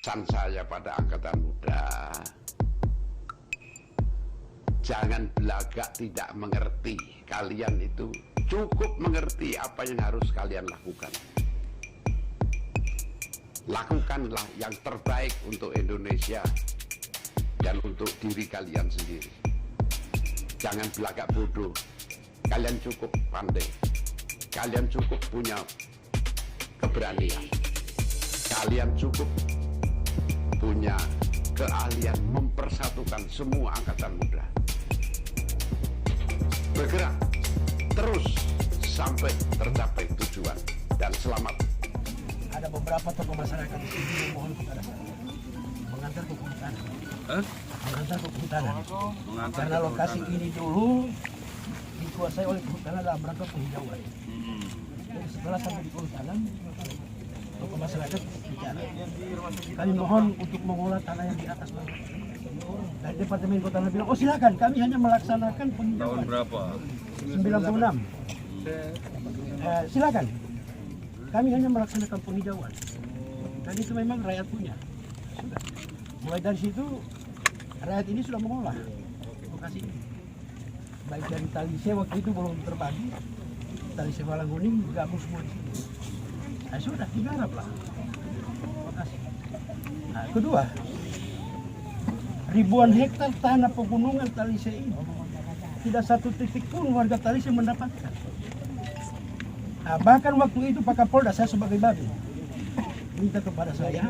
Pesan saya pada angkatan muda, jangan belagak tidak mengerti. Kalian itu cukup mengerti apa yang harus kalian lakukan. Lakukanlah yang terbaik untuk Indonesia dan untuk diri kalian sendiri. Jangan belagak bodoh. Kalian cukup pandai. Kalian cukup punya keberanian. Kalian cukup punya keahlian mempersatukan semua angkatan muda. Bergerak terus sampai tercapai tujuan, dan selamat. Ada beberapa tokoh masyarakat di sini yang mohon kepada saya mengantar ke kehutanan. Mengantar ke kehutanan. Karena lokasi ini dulu dikuasai oleh kehutanan dalam rangka penghijauan. Jadi setelah sampai di kehutanan, tokoh masyarakat bicara. Kami mohon untuk mengolah tanah yang di atas bawah. Dari Departemen Kehutanan bilang, oh silakan, kami hanya melaksanakan penghijauan. Tahun berapa? 96. Silakan. Kami hanya melaksanakan penghijauan. Dan itu memang rakyat punya. Sudah. Mulai dari situ, rakyat ini sudah mengolah lokasi ini. Baik dari Talise waktu itu belum terbagi, Talise Balangguning gabung semua di sini. Nah, sudah digaraplah lokasi. Nah, kedua, ribuan hektar tanah pegunungan Talise ini tidak satu titik pun warga Talise mendapatkan. Nah, bahkan waktu itu Pak Kapolda, saya sebagai Babin, minta kepada saya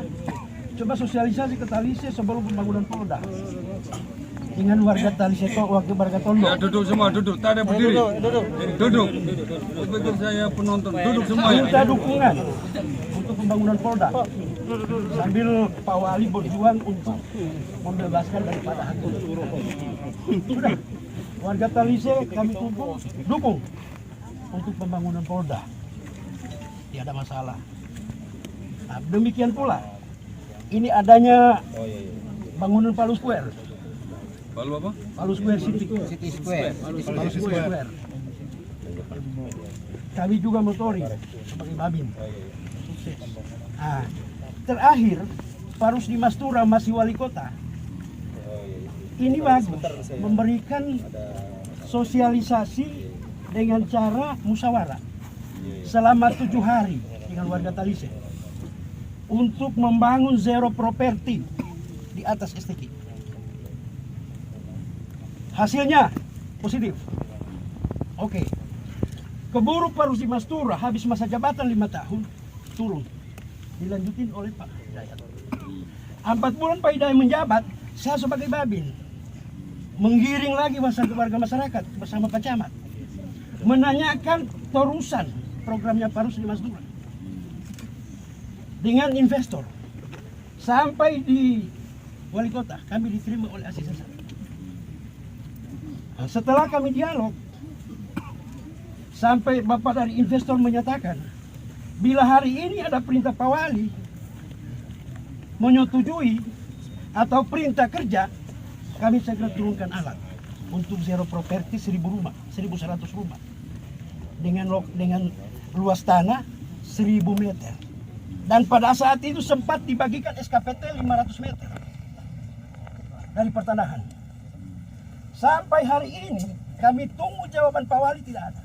coba sosialisasi ke Talise sebelum pembangunan Polda dengan warga Talise, warga Tondo. Ya, duduk semua, duduk. Tak ada berdiri. Duduk. Begitu saya penonton, duduk semua. Minta dukungan untuk pembangunan Polda. Sambil Pak Wali berjuang untuk membebaskan daripada hantu. Sudah, warga Talise kami dukung untuk pembangunan Polda. Tidak ada masalah. Nah, demikian pula ini adanya bangunan Palu Square. Palu apa? Palu Square City Square. Palu Square. Kami juga motori sebagai Babin. Sukses. Nah, terakhir Parus di Mastura masih wali kota. Ini bagus, memberikan sosialisasi dengan cara musyawarah selama 7 hari dengan warga Talise untuk membangun zero property di atas STK. Hasilnya positif. Oke. Keburu Parus di Mastura habis masa jabatan 5 tahun turun. Dilanjutin oleh Pak Hidayat. 4 bulan Pak Hidayat menjabat, saya sebagai Babin menggiring lagi warga masyarakat bersama Pak Camat menanyakan terusan programnya Parus di Mastura dengan investor. Sampai di wali kota kami diterima oleh asisten saya. Nah, setelah kami dialog sampai bapak dari investor menyatakan bila hari ini ada perintah Pak Wali menyetujui atau perintah kerja, kami segera turunkan alat untuk zero property 1000 rumah, 1100 rumah dengan luas tanah 1000 meter. Dan pada saat itu sempat dibagikan SKPT 500 meter dari pertanahan. Sampai hari ini kami tunggu jawaban Pak Wali, tidak ada.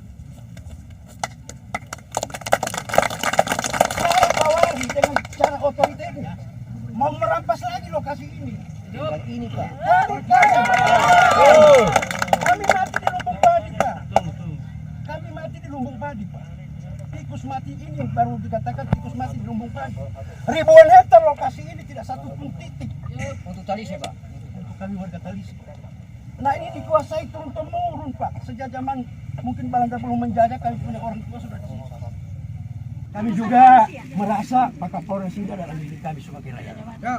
Pak Wali dengan cara otoriternya mau merampas lagi lokasi ini. Yang ini Pak. Kami mati di Lumbung Padi Pak. Kami mati di Lumbung Padi Pak. Tikus mati ini baru dikatakan tikus mati di Lumbung Padi. Ribuan hektar lokasi ini tidak satu pun titik. Untuk Talise Pak? Untuk kami warga Talise. Nah ini dikuasai turun-temurun Pak. Sejak zaman mungkin Belanda belum menjajah, kami punya orang tua sudah di sini. Kami juga merasa Pak Kapolres ini adalah milik kami sebagai rakyat. Bahkan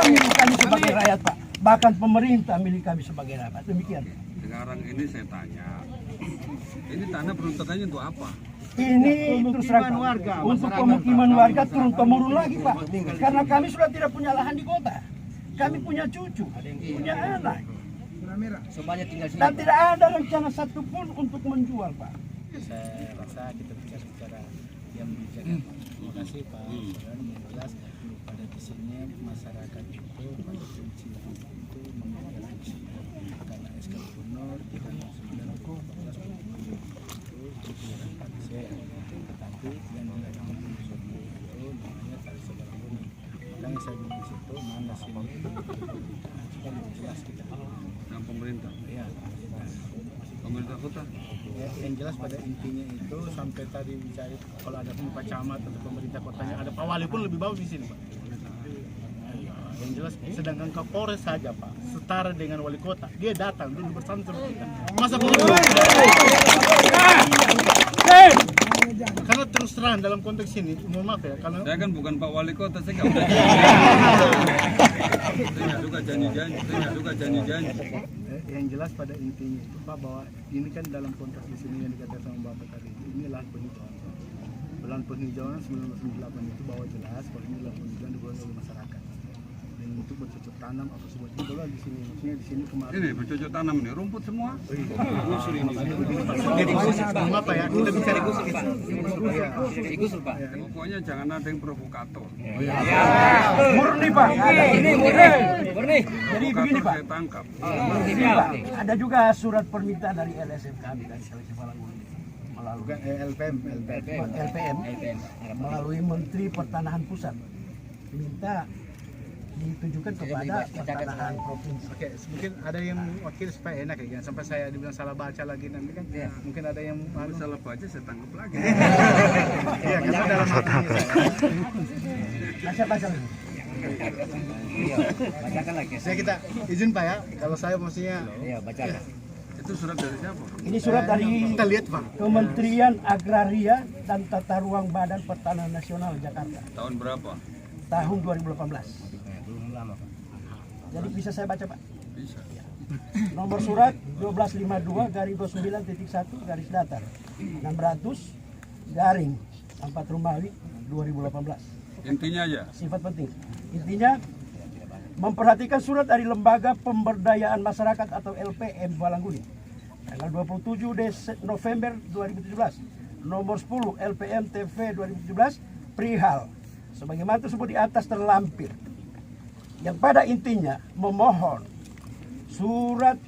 milik kami sebagai rakyat Pak. Bahkan pemerintah milik kami sebagai rakyat. Demikian. Sekarang ini saya tanya, ini tanah peruntukannya untuk apa? Ini terus warga, untuk pemukiman warga turun-temurun lagi Pak. Karena kami sudah tidak punya lahan di kota. Kami punya cucu, punya anak. Semuanya tinggal sini. Dan tidak ada rencana satupun untuk menjual Pak. Saya rasa kita bicara yang bijak. Terima kasih Pak. Yang jelas pada di sini masyarakat itu pada prinsipnya itu mengambil aksi karena SK Gubernur 39/14 itu kelurahan Talise, tetapi yang dilakukan itu namanya Talise Balanguni. Makanya saya bilang di situ mana sini kan jelas kita. Yang pemerintah. Ya. Pemerintah kota. Ya, yang jelas pada intinya itu sampai tadi dicari kalau ada Pak Camat atau pemerintah kotanya ada Pak Wali pun lebih bagus di sini Pak. Yang jelas sedangkan Kapolres saja Pak setara dengan wali kota dia datang dulu bersama kita. Masa karena terus terang dalam konteks ini mohon maaf ya kalau Saya kan bukan Pak Wali Kota, saya nggak udah saya nggak suka janji-janji. Yang jelas pada intinya itu Pak bahwa ini kan dalam konteks di sini yang dikatakan sama Bapak tadi ini lahan penghijauan. Lahan penghijauan 1998 itu bahwa jelas kalau ini lahan penghijauan dikelola oleh masyarakat. Dan untuk bercocok tanam apa semua itu kalau di sini maksudnya di sini kemarin. Ini bercocok tanam nih, rumput semua. Jadi apa ya? Kita bicara Pak. Pokoknya jangan ada yang provokator. Murni Pak. Murni. Jadi begini Pak. Saya tangkap. Ini Pak, ada juga surat permintaan dari LSM kami dari Talise Balanguni melalui LPM melalui Menteri Pertanahan Pusat minta ditujukan kepada pertanahan provinsi. Oke, mungkin ada yang wakil supaya enak ya, jangan sampai saya dibilang salah baca lagi nanti kan. Mungkin ada yang Salah baca saya tangkap lagi. Iya, karena dalam hal ini Baca lagi. Bacakan lagi. saya kita izin Pak ya, kalau saya maksudnya Iya, bacakan. Itu surat dari siapa? Ini surat dari kita lihat Pak. Kementerian Agraria dan Tata Ruang Badan Pertanahan Nasional Jakarta Tahun berapa? tahun 2018. Belum lama Pak. Jadi bisa saya baca Pak. Bisa. Nomor surat 1252/29.1 garis datar 600 garing 4 Romawi 2018. Intinya aja. Sifat penting. Intinya memperhatikan surat dari Lembaga Pemberdayaan Masyarakat atau LPM Balanguni tanggal 27 November 2017 nomor 10 LPM TV 2017 perihal sebagaimana tersebut di atas terlampir yang pada intinya memohon surat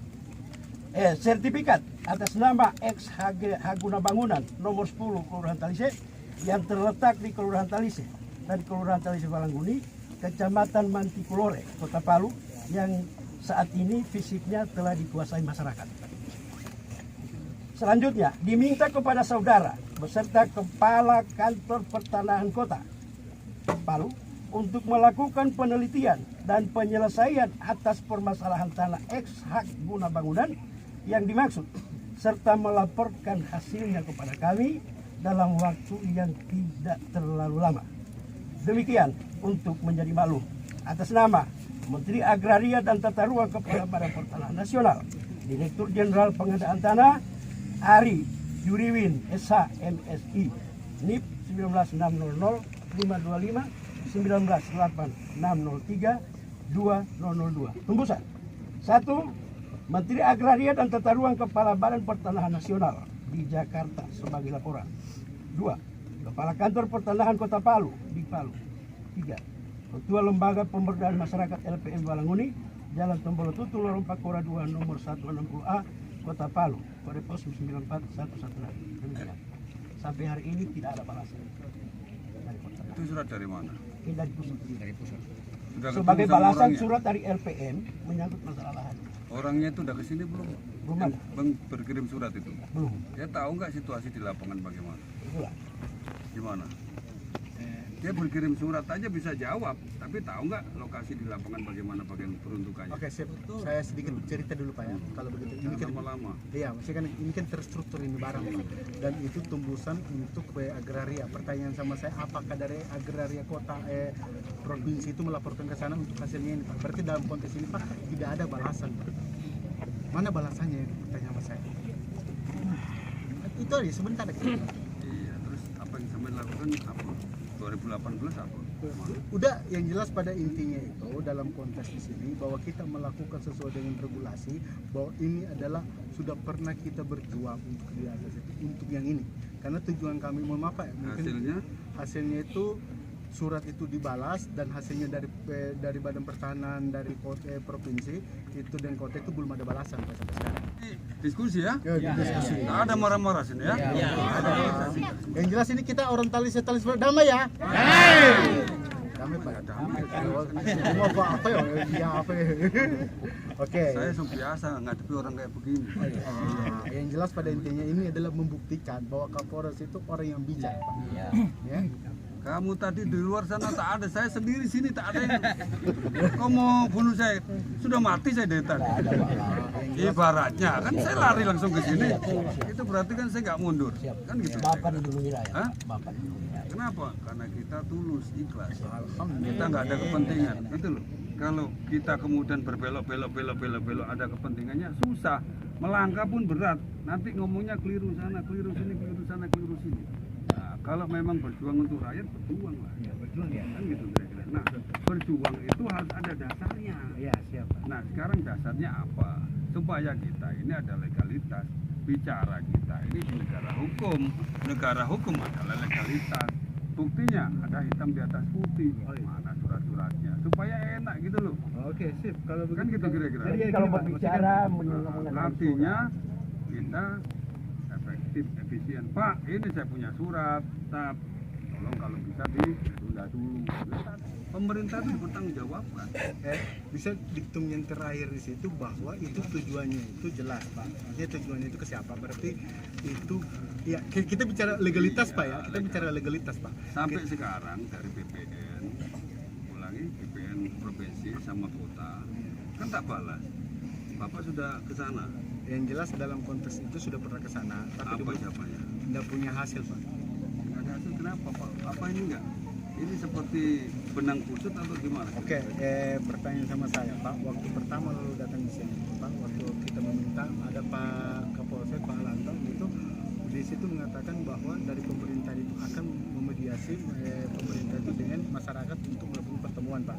sertifikat atas nama XHG Haguna Bangunan nomor 10 Kelurahan Talise yang terletak di Kelurahan Talise dan Kelurahan Talise Balanguni, Kecamatan Mantikulore, Kota Palu yang saat ini fisiknya telah dikuasai masyarakat. Selanjutnya diminta kepada saudara beserta Kepala Kantor Pertanahan Kota Palu untuk melakukan penelitian dan penyelesaian atas permasalahan tanah ex-hak guna bangunan yang dimaksud serta melaporkan hasilnya kepada kami dalam waktu yang tidak terlalu lama. Demikian untuk menjadi maklum atas nama Menteri Agraria dan Tata Ruang Kepala Badan Pertanahan Nasional, Direktur Jenderal Pengadaan Tanah Ari Yuriwin SH MSI NIP 19600 525 198603-2002. Tembusan 1. Menteri Agraria dan Tata Ruang Kepala Badan Pertanahan Nasional di Jakarta sebagai laporan. 2. Kepala Kantor Pertanahan Kota Palu di Palu. 3. Ketua Lembaga Pemberdayaan Masyarakat LPM Balanguni, Jalan Tombolo Tutu, Lorong Pakora 2 nomor 160A, Kota Palu, kode pos 94116. Demikian. Sampai hari ini tidak ada balasan. Itu surat dari mana? Dari pusat. Sudah Sebagai ketemu sama balasan orangnya? surat dari LPM menyangkut masalah lahan. Orangnya itu udah kesini belum? Belum Yang ada. Bang berkirim surat itu. Belum. Dia tahu nggak situasi di lapangan bagaimana? Itulah. Gimana? Dia berkirim surat aja bisa jawab, tapi tahu nggak lokasi di lapangan bagaimana bagian peruntukannya? Oke, saya sedikit cerita dulu Pak ya. Kalau begitu ini kan Lama-lama. iya, maksudnya kan ini kan terstruktur ini barang Pak. Dan itu tumbusan untuk agraria. Pertanyaan sama saya, apakah dari agraria kota provinsi itu melaporkan ke sana untuk hasilnya ini Pak? Berarti dalam konteks ini Pak tidak ada balasan Pak. Mana balasannya? Pertanyaan sama saya. Itu aja sebentar. Iya, terus apa yang sampai lakukan apa? 2017 2018 apa? Udah, yang jelas pada intinya itu dalam konteks di sini bahwa kita melakukan sesuai dengan regulasi, bahwa ini adalah sudah pernah kita berjuang untuk di atas itu, untuk yang ini. Karena tujuan kami, mohon maaf Pak, mungkin hasilnya itu surat itu dibalas dan hasilnya dari Badan Pertahanan, dari kota provinsi itu dan kota itu belum ada balasan sampai sekarang. Diskusi ya? Diskusi. Nggak ada marah-marah sini ya? Yang jelas ini kita orientalis damai ya. Damai Pak. Damai. Semua Pak apa ya? Ya apa? Oke. Saya biasa ngadepi orang kayak begini. Yang jelas pada intinya ini adalah membuktikan bahwa Kapolres itu orang yang bijak Pak. Ya. Kamu tadi di luar sana tak ada, saya sendiri sini tak ada yang. Kau mau bunuh saya? Sudah mati saya dari tadi. Ibaratnya kan saya lari langsung ke sini. Itu berarti kan saya nggak mundur. Kan gitu. Bapak dilindungi rakyat. Hah? Bapak dilindungi rakyat. Kenapa? Karena kita tulus, ikhlas. Kita nggak ada kepentingan, gitu loh. Kalau kita kemudian berbelok ada kepentingannya, susah. Melangkah pun berat. Nanti ngomongnya keliru sana, keliru sini, keliru sana, keliru sini. Nah, kalau memang berjuang untuk rakyat, berjuang lah. Ya, berjuang ya. Kan gitu kira-kira. Nah, berjuang itu harus ada dasarnya. Ya, siap. Nah, sekarang dasarnya apa? Supaya kita ini ada legalitas. Bicara kita ini di negara hukum. Negara hukum adalah legalitas. Buktinya ada hitam di atas putih. Mana surat-suratnya? Supaya enak gitu loh. Oke, sip. Kalau Kan gitu kira-kira. Jadi kalau berbicara Artinya kita efektif, efisien. Pak, ini saya punya surat. Tolong kalau bisa ditunda dulu. Pemerintah itu bertanggung jawabkan. Bisa diktum yang terakhir di situ bahwa itu tujuannya itu jelas Pak. Artinya tujuannya itu ke siapa? Berarti itu ya kita bicara legalitas Pak ya. Kita bicara legalitas Pak. Sampai sekarang dari BPN, ulangi BPN provinsi sama kota kan tak balas. Bapak sudah ke sana. Yang jelas dalam konteks itu sudah pernah ke sana, tapi Apa siapanya? tidak punya hasil Pak. Nggak ada hasil, kenapa Pak? Apa ini enggak? Ini seperti benang kusut atau gimana? Oke, pertanyaan sama saya Pak. Waktu pertama lalu datang di sini Pak, waktu kita meminta ada Pak Kapolsek Pak Alanto itu di situ mengatakan bahwa dari pemerintah itu akan memediasi pemerintah itu dengan masyarakat untuk melakukan pertemuan Pak.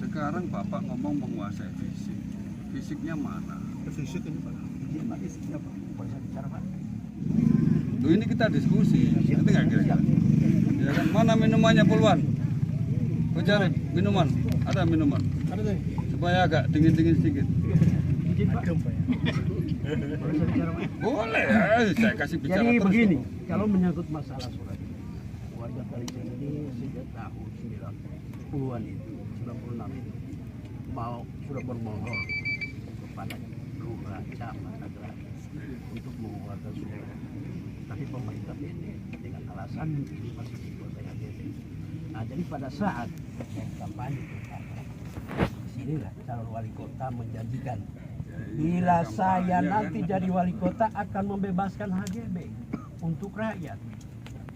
Sekarang Bapak ngomong menguasai fisik. Fisiknya mana? Fisik ini Pak. Fisiknya Pak. Bisa bicara Pak. Loh, ini kita diskusi. Nanti nggak kira-kira? Ya kan? Mana minumannya Pulwan? Kau cari minuman. Ada minuman. Ada deh. Supaya agak dingin-dingin sedikit. Izin Pak. Boleh saya bicara Pak? Boleh, saya kasih bicara Jadi terus. begini, kalau menyangkut masalah surat ini, warga Kaliseng ini sejak tahun 90-an itu, 96 itu, sudah bermohon kepada lurah, camat, agraris untuk mengeluarkan surat. Tapi pemerintah pendek dengan alasan ini masih dikuasai AGT. Nah, jadi pada saat kampanye sinilah calon wali kota menjanjikan bila saya nanti jadi wali kota akan membebaskan HGB untuk rakyat.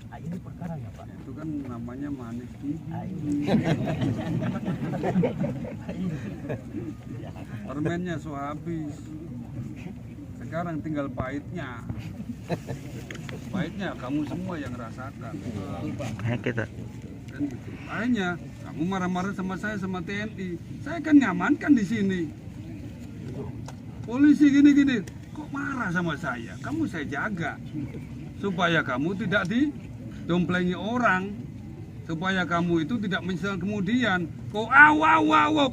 Nah, ini perkaranya Pak. Itu kan namanya manis gigi. Nah, ini. Permennya so habis. Sekarang tinggal pahitnya. Pahitnya kamu semua yang rasakan. Kan gitu. Akhirnya kamu marah-marah sama saya sama TNI. Saya kan nyamankan di sini. Polisi gini-gini, kok marah sama saya? Kamu saya jaga supaya kamu tidak didomplengi orang, supaya kamu itu tidak menyesal kemudian. Kok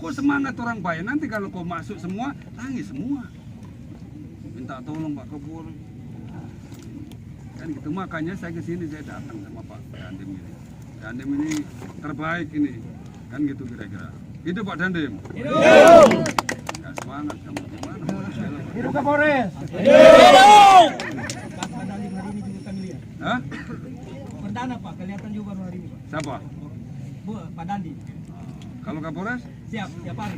kok semangat orang baik. Nanti kalau kau masuk semua, nangis semua. Minta tolong Pak Kapolri. Kan gitu, makanya saya kesini, saya datang sama Pak Dandim ini. Dandim ini terbaik ini, kan gitu kira-kira. Itu Pak Dandim. Hidup. Ya, semangat kamu gimana? Hidup Kapolres. Hidup! Pak Dandim hari ini juga kami lihat. Hah? Perdana Pak, kelihatan juga baru hari ini Pak. Siapa? Bu, Pak Dandi. Kalau Kapolres? Siap, tiap hari.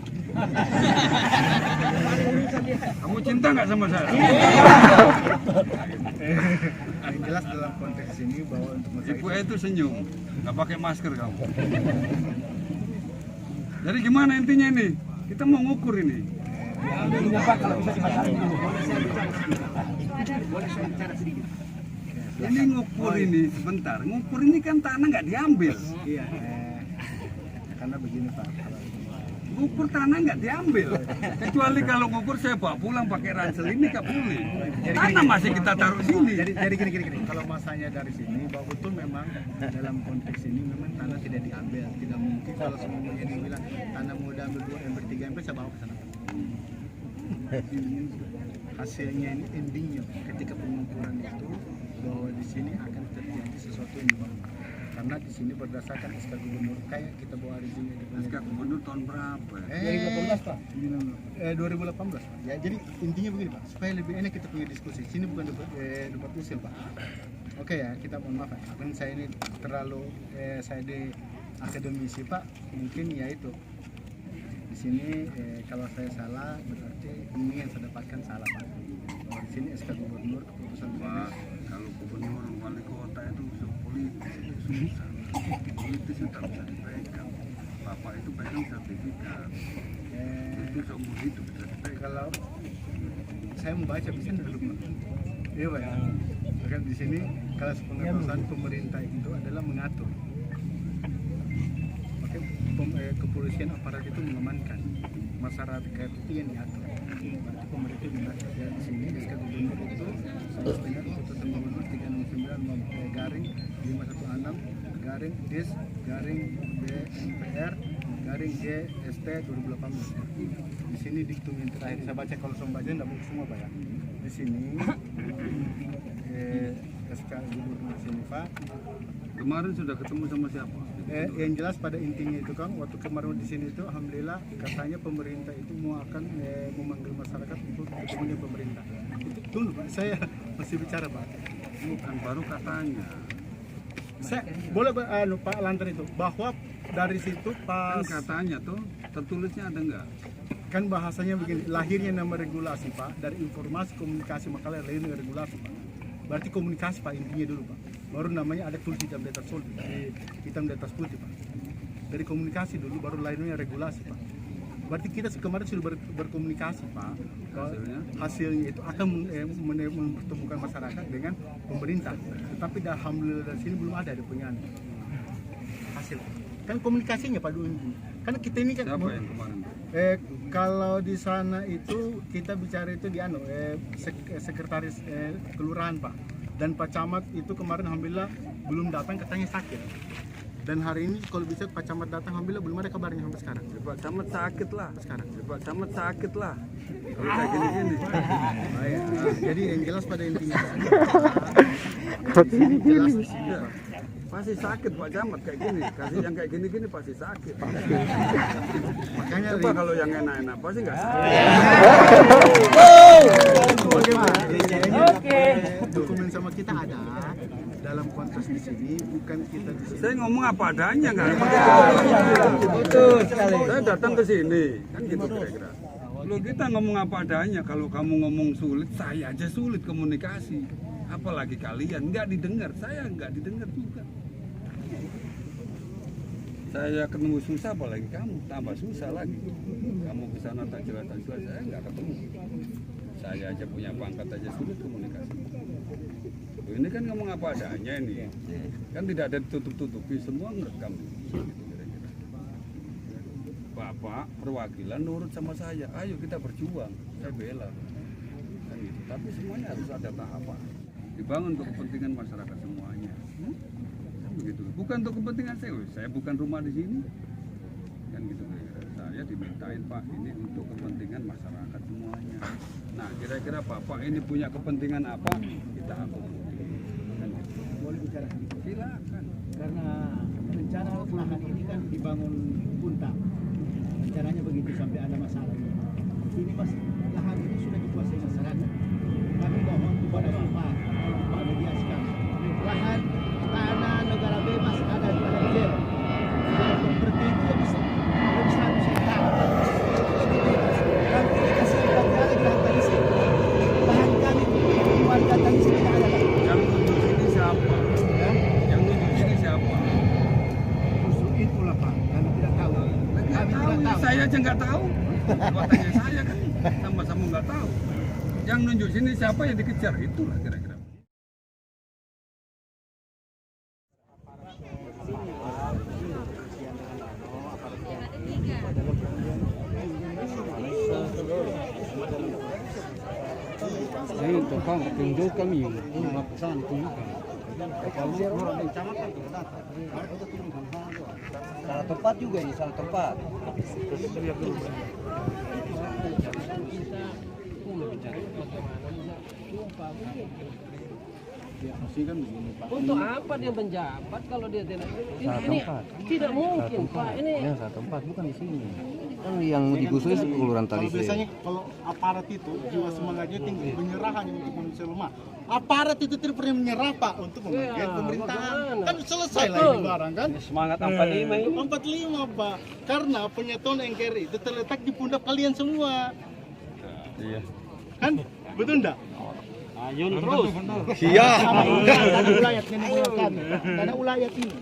Kamu cinta nggak sama saya? Yang jelas dalam konteks ini bahwa untuk masalah Ibu itu senyum, nggak pakai masker kamu. Jadi gimana intinya ini? Kita mau ngukur ini. Ini Pak kalau bisa dibatalkan dulu. Boleh saya bicara sedikit? Ini ngukur ini sebentar. Ngukur ini kan tanah nggak diambil. Iya, karena begini Pak. Ngukur tanah nggak diambil. Kecuali kalau ngukur saya bawa pulang pakai ransel ini nggak boleh. Tanah masih kita taruh sini. Jadi gini. Kalau masanya dari sini, bahwa betul memang dalam konteks ini memang tanah tidak diambil. Tidak mungkin kalau semuanya dibilang tanah mau diambil 2 MP 3 MP saya bawa ke sana. Hasilnya ini endingnya ketika pengukuran itu bahwa di sini akan terjadi sesuatu yang dibangun. Karena di sini berdasarkan SK Gubernur kayak kita bawa hari ini. SK Gubernur tahun berapa? 2018 Pak. 2018 Pak. Ya, jadi intinya begini Pak, supaya lebih enak kita punya diskusi. Sini bukan debat usil Pak. Oke ya, kita mohon maaf Pak. Karena saya ini terlalu saya di akademisi Pak, mungkin ya itu. Di sini kalau saya salah berarti ini yang saya dapatkan salah Pak. Bahwa di sini SK Gubernur keputusan Pak, kalau gubernur wali kota itu politis susah. Politis itu tak bisa dipegang. Bapak itu pegang sertifikat. Itu seumur hidup bisa dipegang. kalau saya membaca bisa dulu Pak. Iya Pak ya. Bahkan di sini kalau sepengetahuan pemerintah itu adalah mengatur. Oke, kepolisian aparat itu mengamankan, masyarakat itu yang diatur. Berarti pemerintah mengatur. Ya di sini SK Gubernur itu dengan keputusan Gubernur 369 garing 516 garing dis garing BNPR garing GST 2018. Di sini diktum yang terakhir saya baca, kalau saya baca tidak buku semua Pak ya. Di sini SK Gubernur sini Pak. Kemarin sudah ketemu sama siapa? Yang jelas pada intinya itu Kang, waktu kemarin di sini itu alhamdulillah katanya pemerintah itu mau akan memanggil masyarakat untuk ketemu dengan pemerintah. Itu dulu Pak, saya masih bicara Pak. Bukan baru katanya. Saya boleh Pak Lantar itu bahwa dari situ Kan pas katanya tuh tertulisnya ada nggak? kan bahasanya begini, lahirnya nama regulasi Pak dari informasi komunikasi makalah lain regulasi Pak. Berarti komunikasi Pak intinya dulu Pak. Baru namanya ada tulis hitam di atas hitam di atas putih Pak. Dari komunikasi dulu baru lainnya regulasi Pak. Berarti kita kemarin sudah berkomunikasi Pak. Hasilnya itu akan mempertemukan masyarakat dengan pemerintah. Tetapi alhamdulillah dari sini belum ada punya hasil. Kan komunikasinya Pak dulu ini. Karena kita ini kan Siapa yang kemarin? kalau di sana itu kita bicara itu di sekretaris kelurahan Pak, dan Pak Camat itu kemarin alhamdulillah belum datang, katanya sakit. Dan hari ini kalau bisa Pak Camat datang alhamdulillah belum ada kabarnya sampai sekarang. Pak Camat sakit lah. Sekarang. Pak Camat sakit lah. Kalau kayak gini-gini. Jadi yang jelas pada intinya ini jelas di sini Pak. Pasti sakit Pak Camat kayak gini. Kasih yang kayak gini-gini pasti sakit. Makanya Coba kalau yang enak-enak pasti nggak sakit. Oke. Dokumen sama kita ada dalam konteks di sini, bukan kita di sini. Saya ngomong apa adanya nggak? Betul sekali. Saya datang ke sini kan gitu kira-kira. Kalau kita ngomong apa adanya, kalau kamu ngomong sulit, saya aja sulit komunikasi. Apalagi kalian nggak didengar, saya nggak didengar juga. Saya ketemu susah, apalagi kamu tambah susah lagi. Kamu ke sana tak jelas, saya nggak ketemu. Saya aja punya pangkat aja sulit komunikasi. Loh, ini kan ngomong apa adanya ini, kan tidak ada ditutup-tutupi, semua ngerekam. Gitu, kira-kira. Bapak perwakilan nurut sama saya, ayo kita berjuang, saya bela. Kan gitu. Tapi semuanya harus ada tahapan. Dibangun untuk kepentingan masyarakat semuanya. Kan begitu. Bukan untuk kepentingan saya bukan rumah di sini. Kan gitu kira-kira. Saya dimintain Pak ini untuk kepentingan masyarakat semuanya. Nah, kira-kira Bapak ini punya kepentingan apa? Kita akomodir. Kan gitu. Boleh bicara sedikit. Silakan. Karena rencana lahan ini kan dibangun punta. Rencananya begitu sampai ada masalah. Ini mas lahan itu sudah dikuasai masyarakat. Kami mohon kepada Bapak mediasikan lahan tanah negara bebas ada di Padang Jaya. Seperti itu lebih 100 hektar. Dan kita kasih bagi lagi lahan Talise. Lahan kami warga Talise tidak ada lagi. Yang tunjuk ini siapa? Ya. Yang tunjuk ini siapa? Justru itulah Pak, kami tidak tahu. Nggak tahu, saya aja nggak tahu. Buatannya saya kan sama-sama nggak tahu. Yang nunjuk sini siapa yang dikejar, itulah kira-kira. Ini tukang tunjuk kami, pesan tunjukkan. Salah tempat juga ini, salah tempat. Untuk apa dia menjabat kalau dia tidak ini tidak mungkin Pak ini. Ya, satu tempat bukan di sini. Kan yang digusur itu kelurahan Kalau Talise. biasanya kalau aparat itu jiwa semangatnya tinggi, menyerah hanya untuk manusia lemah. Aparat itu tidak pernah menyerah Pak untuk membagian pemerintahan. bagaimana? Kan selesai lah ini barang kan? Semangat 45 ini. 45 Pak. Karena penyatuan NKRI itu terletak di pundak kalian semua. Iya. Kan? Betul enggak? Ayun terus. Tanah ulayat nenek moyang kami. Tanah ulayat ini.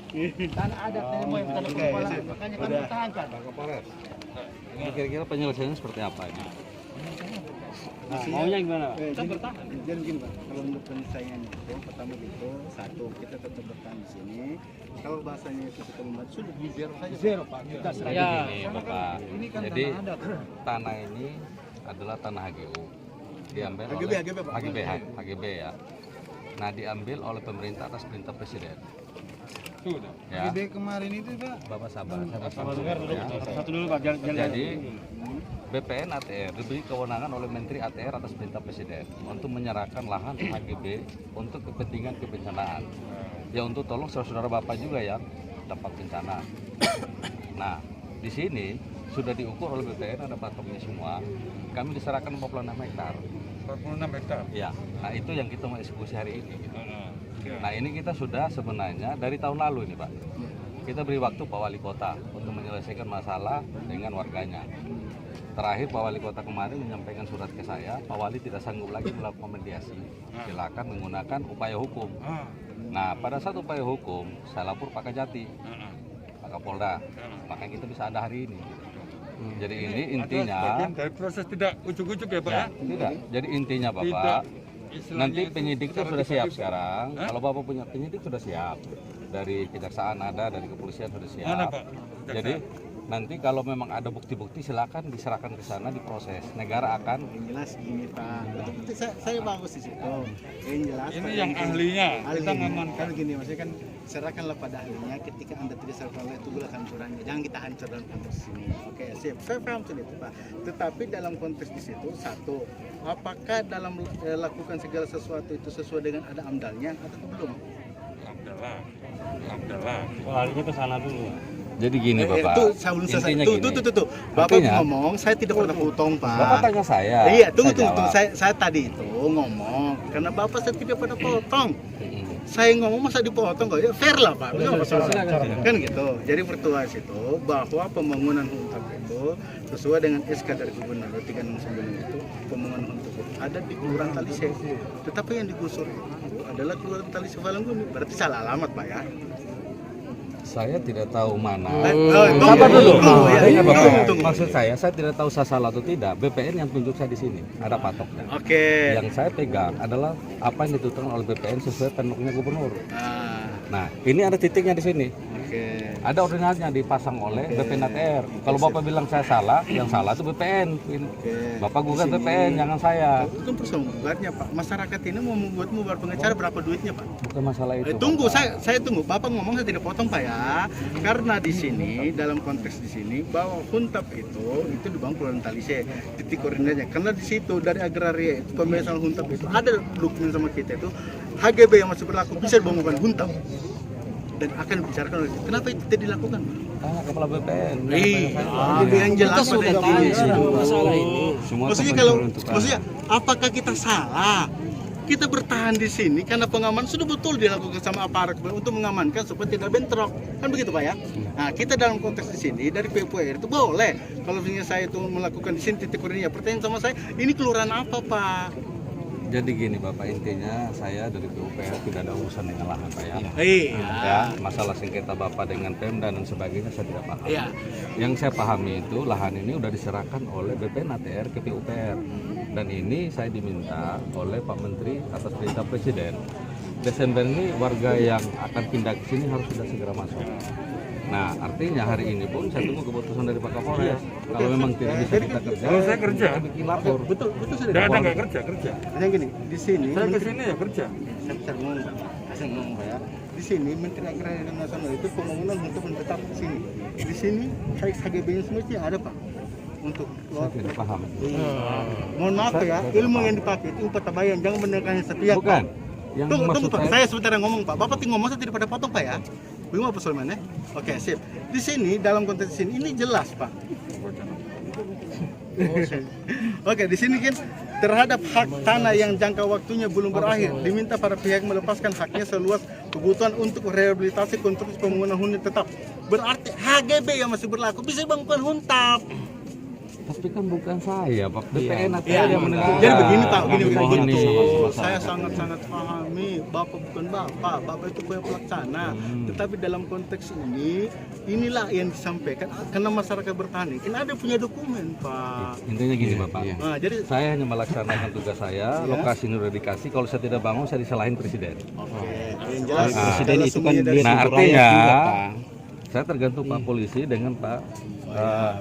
Tanah adat nenek moyang tanah kepala. Makanya kami pertahankan. Ini kira-kira penyelesaiannya seperti apa ini? Nah, maunya gimana? Kita bertahan. Jadi begini Pak, kalau untuk penyelesaian itu pertama itu satu kita tetap bertahan di sini. Kalau bahasanya itu kita membuat sudah di zero saja. Zero Pak. Kita Ya. Ini Bapak. Jadi tanah ini adalah tanah HGU. Diambil HGB, oleh HGB, Pak. HGB ya. Nah, diambil oleh pemerintah atas perintah presiden. Ya. kemarin itu Pak. Bapak sabar. Satu dulu Pak, Jadi BPN ATR diberi kewenangan oleh Menteri ATR atas perintah presiden untuk menyerahkan lahan HGB untuk kepentingan kebencanaan. Ya untuk tolong saudara-saudara Bapak juga yang dampak bencana. Nah, di sini sudah diukur oleh BPN, ada patoknya semua. Kami diserahkan 46 hektar. 46 hektar. Ya, nah itu yang kita mau eksekusi hari ini. Nah ini kita sudah sebenarnya dari tahun lalu ini Pak. Kita beri waktu Pak Wali Kota untuk menyelesaikan masalah dengan warganya. Terakhir Pak Wali Kota kemarin menyampaikan surat ke saya, Pak Wali tidak sanggup lagi melakukan mediasi. Silakan menggunakan upaya hukum. Nah pada saat upaya hukum, saya lapor Pak Kajati, Pak Kapolda. Makanya kita bisa ada hari ini. Jadi ini intinya. Bagian dari proses tidak ujuk-ujuk ya Pak ya? Tidak. Jadi intinya Bapak, nanti penyidik itu sudah siap sekarang. Kalau Bapak punya penyidik sudah siap. Dari kejaksaan ada, dari kepolisian sudah siap. Mana Pak? Jadi nanti kalau memang ada bukti-bukti silakan diserahkan ke sana diproses. Negara akan Yang jelas gini Pak. Betul-betul saya bagus di situ. Yang jelas Ini Pak, yang ahlinya, kita ngamankan. Kan gini maksudnya kan serahkanlah pada ahlinya ketika Anda tidak serahkan oleh itu bukan hancurannya. Jangan kita hancur dalam konteks ini. Oke, sip. Saya paham soal itu Pak. Tetapi dalam konteks di situ satu, apakah dalam lakukan segala sesuatu itu sesuai dengan ada amdalnya atau belum? Alhamdulillah. Larinya ke sana dulu. jadi gini Bapak. Itu saya belum selesai. Intinya Tuh. gini. Bapak Artinya, ngomong, saya tidak pernah potong Pak. Bapak tanya saya. Iya, tunggu. jawab. Saya tadi itu ngomong karena Bapak saya tidak pernah potong. Mm-mm. Saya ngomong masa dipotong kok ya fair lah Pak. Benar masalah. Kan gitu. Jadi pertuas itu bahwa pembangunan huntap itu sesuai dengan SK dari Gubernur 369 itu pembangunan huntap itu ada di Kelurahan Talise. Tetapi yang digusur itu adalah Kelurahan Talise Falangguni. Berarti salah alamat Pak ya. Saya tidak tahu mana. Sabar dulu. Tunggu. Maksud saya tidak tahu saya salah atau tidak. BPN yang tunjuk saya di sini ada patoknya. Oke. Yang saya pegang adalah apa yang ditentukan oleh BPN sesuai pendoknya gubernur. Nah, ini ada titiknya di sini. Oke. Ada ordinalnya dipasang oleh BPN ATR. Kalau Bapak bilang saya salah, yang salah itu BPN. Bapak gugat BPN, jangan saya. Itu kan persoalan gugatnya Pak. Masyarakat ini mau membuatmu bar pengacara berapa duitnya Pak? Bukan masalah itu. Tunggu, Bapak. saya tunggu. Bapak ngomong saya tidak potong Pak ya. Karena di sini dalam konteks di sini bahwa huntap itu dibangun Kelurahan Talise titik koordinatnya. Karena di situ dari agraria itu pembebasan huntap itu ada dokumen sama kita itu HGB yang masih berlaku bisa dibangunkan huntap dan akan dibicarakan oleh kenapa itu tidak dilakukan? Tanya kepala BPN. Yang jelas Kita sudah pada tanya masalah ini. Semua Maksudnya tempat kalau peruntukan. maksudnya apakah kita salah? Kita bertahan di sini karena pengaman sudah betul dilakukan sama aparat untuk mengamankan supaya tidak bentrok. Kan begitu Pak ya? Nah, kita dalam konteks di sini dari PUPR itu boleh. Kalau misalnya saya itu melakukan di sini titik koordinatnya, pertanyaan sama saya, ini kelurahan apa Pak? Jadi gini Bapak, intinya saya dari PUPR tidak ada urusan dengan lahan Pak ya. Iya. Ya, masalah sengketa Bapak dengan Pemda dan sebagainya saya tidak paham. Iya. Yang saya pahami itu lahan ini sudah diserahkan oleh BPN ATR ke PUPR. Dan ini saya diminta oleh Pak Menteri atas perintah Presiden. Desember ini warga yang akan pindah ke sini harus sudah segera masuk. Nah, artinya hari ini pun saya tunggu keputusan dari Pak Kapolres. Kalau memang tidak bisa kita kerja, Kalau saya kerja, bikin lapor. Betul sudah. tidak ada nggak kerja. Yang gini, di sini Saya kesini ya kerja. saya bisa ngomong, saya ngomong Pak ya. Di sini Menteri Agraria dan Nasional itu pembangunan untuk menetap di sini. Di sini HGB-nya semestinya ada Pak. Untuk Saya tidak paham. mohon maaf ya, ilmu yang dipakai itu petabayan, jangan mendengarkan sepihak. Bukan. Pak. Yang Tunggu maksud Pak, saya sebentar ngomong Pak. Bapak tinggal ngomong saya tidak pada potong Pak ya. Bagaimana Pak Sulaiman ya? Oke, sip. Di sini dalam konteks ini jelas Pak. Oke, di sini kan terhadap hak tanah yang jangka waktunya belum berakhir, diminta para pihak melepaskan haknya seluas kebutuhan untuk rehabilitasi konstruksi pembangunan hunian tetap. Berarti HGB yang masih berlaku bisa bangun huntap. Tapi kan bukan saya, Pak. BPN atau Iya, yang menentukan. jadi begini Pak, Mohon begini nih sama betul. masyarakat. Saya sangat pahami, Bapak bukan Bapak itu punya pelaksana. Tetapi dalam konteks ini, inilah yang disampaikan karena masyarakat bertani. Kan ada punya dokumen Pak. Intinya gini, Bapak. Nah, jadi Saya hanya melaksanakan tugas saya, lokasi ini udah dikasih, kalau saya tidak bangun saya disalahin presiden. oke, yang jelas Presiden kalau itu kan semuanya dari dia Nah, sumber artinya rakyat juga, Pak. saya tergantung Pak Polisi dengan Pak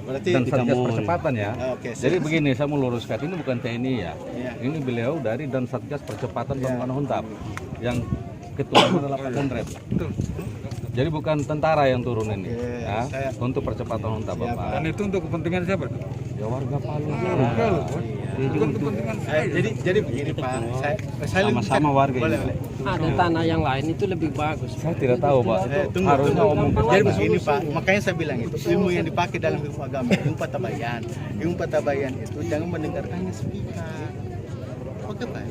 berarti dan kita Satgas mau- Percepatan ya. Oke, Jadi begini, saya mau luruskan, ini bukan TNI ya. Iya. Ini beliau dari dan Satgas Percepatan Pembangunan Huntap yang ketua adalah Pak Kondrep. Jadi bukan tentara yang turun ini, Oke, ya, saya- untuk percepatan Huntap, Bapak. Dan itu untuk kepentingan siapa tuh? Ya warga Palu. Bukan kepentingan saya. jadi begini Pak, saya Sama-sama warga boleh, ini. boleh. Ada tanah yang lain itu lebih bagus. Saya tidak tahu, Pak. Itu Tunggu, harusnya omong Jadi begini Pak, makanya saya bilang itu ilmu yang dipakai dalam ilmu agama, ilmu patabayan. Ilmu patabayan itu jangan mendengarkannya sepihak. Oke Pak.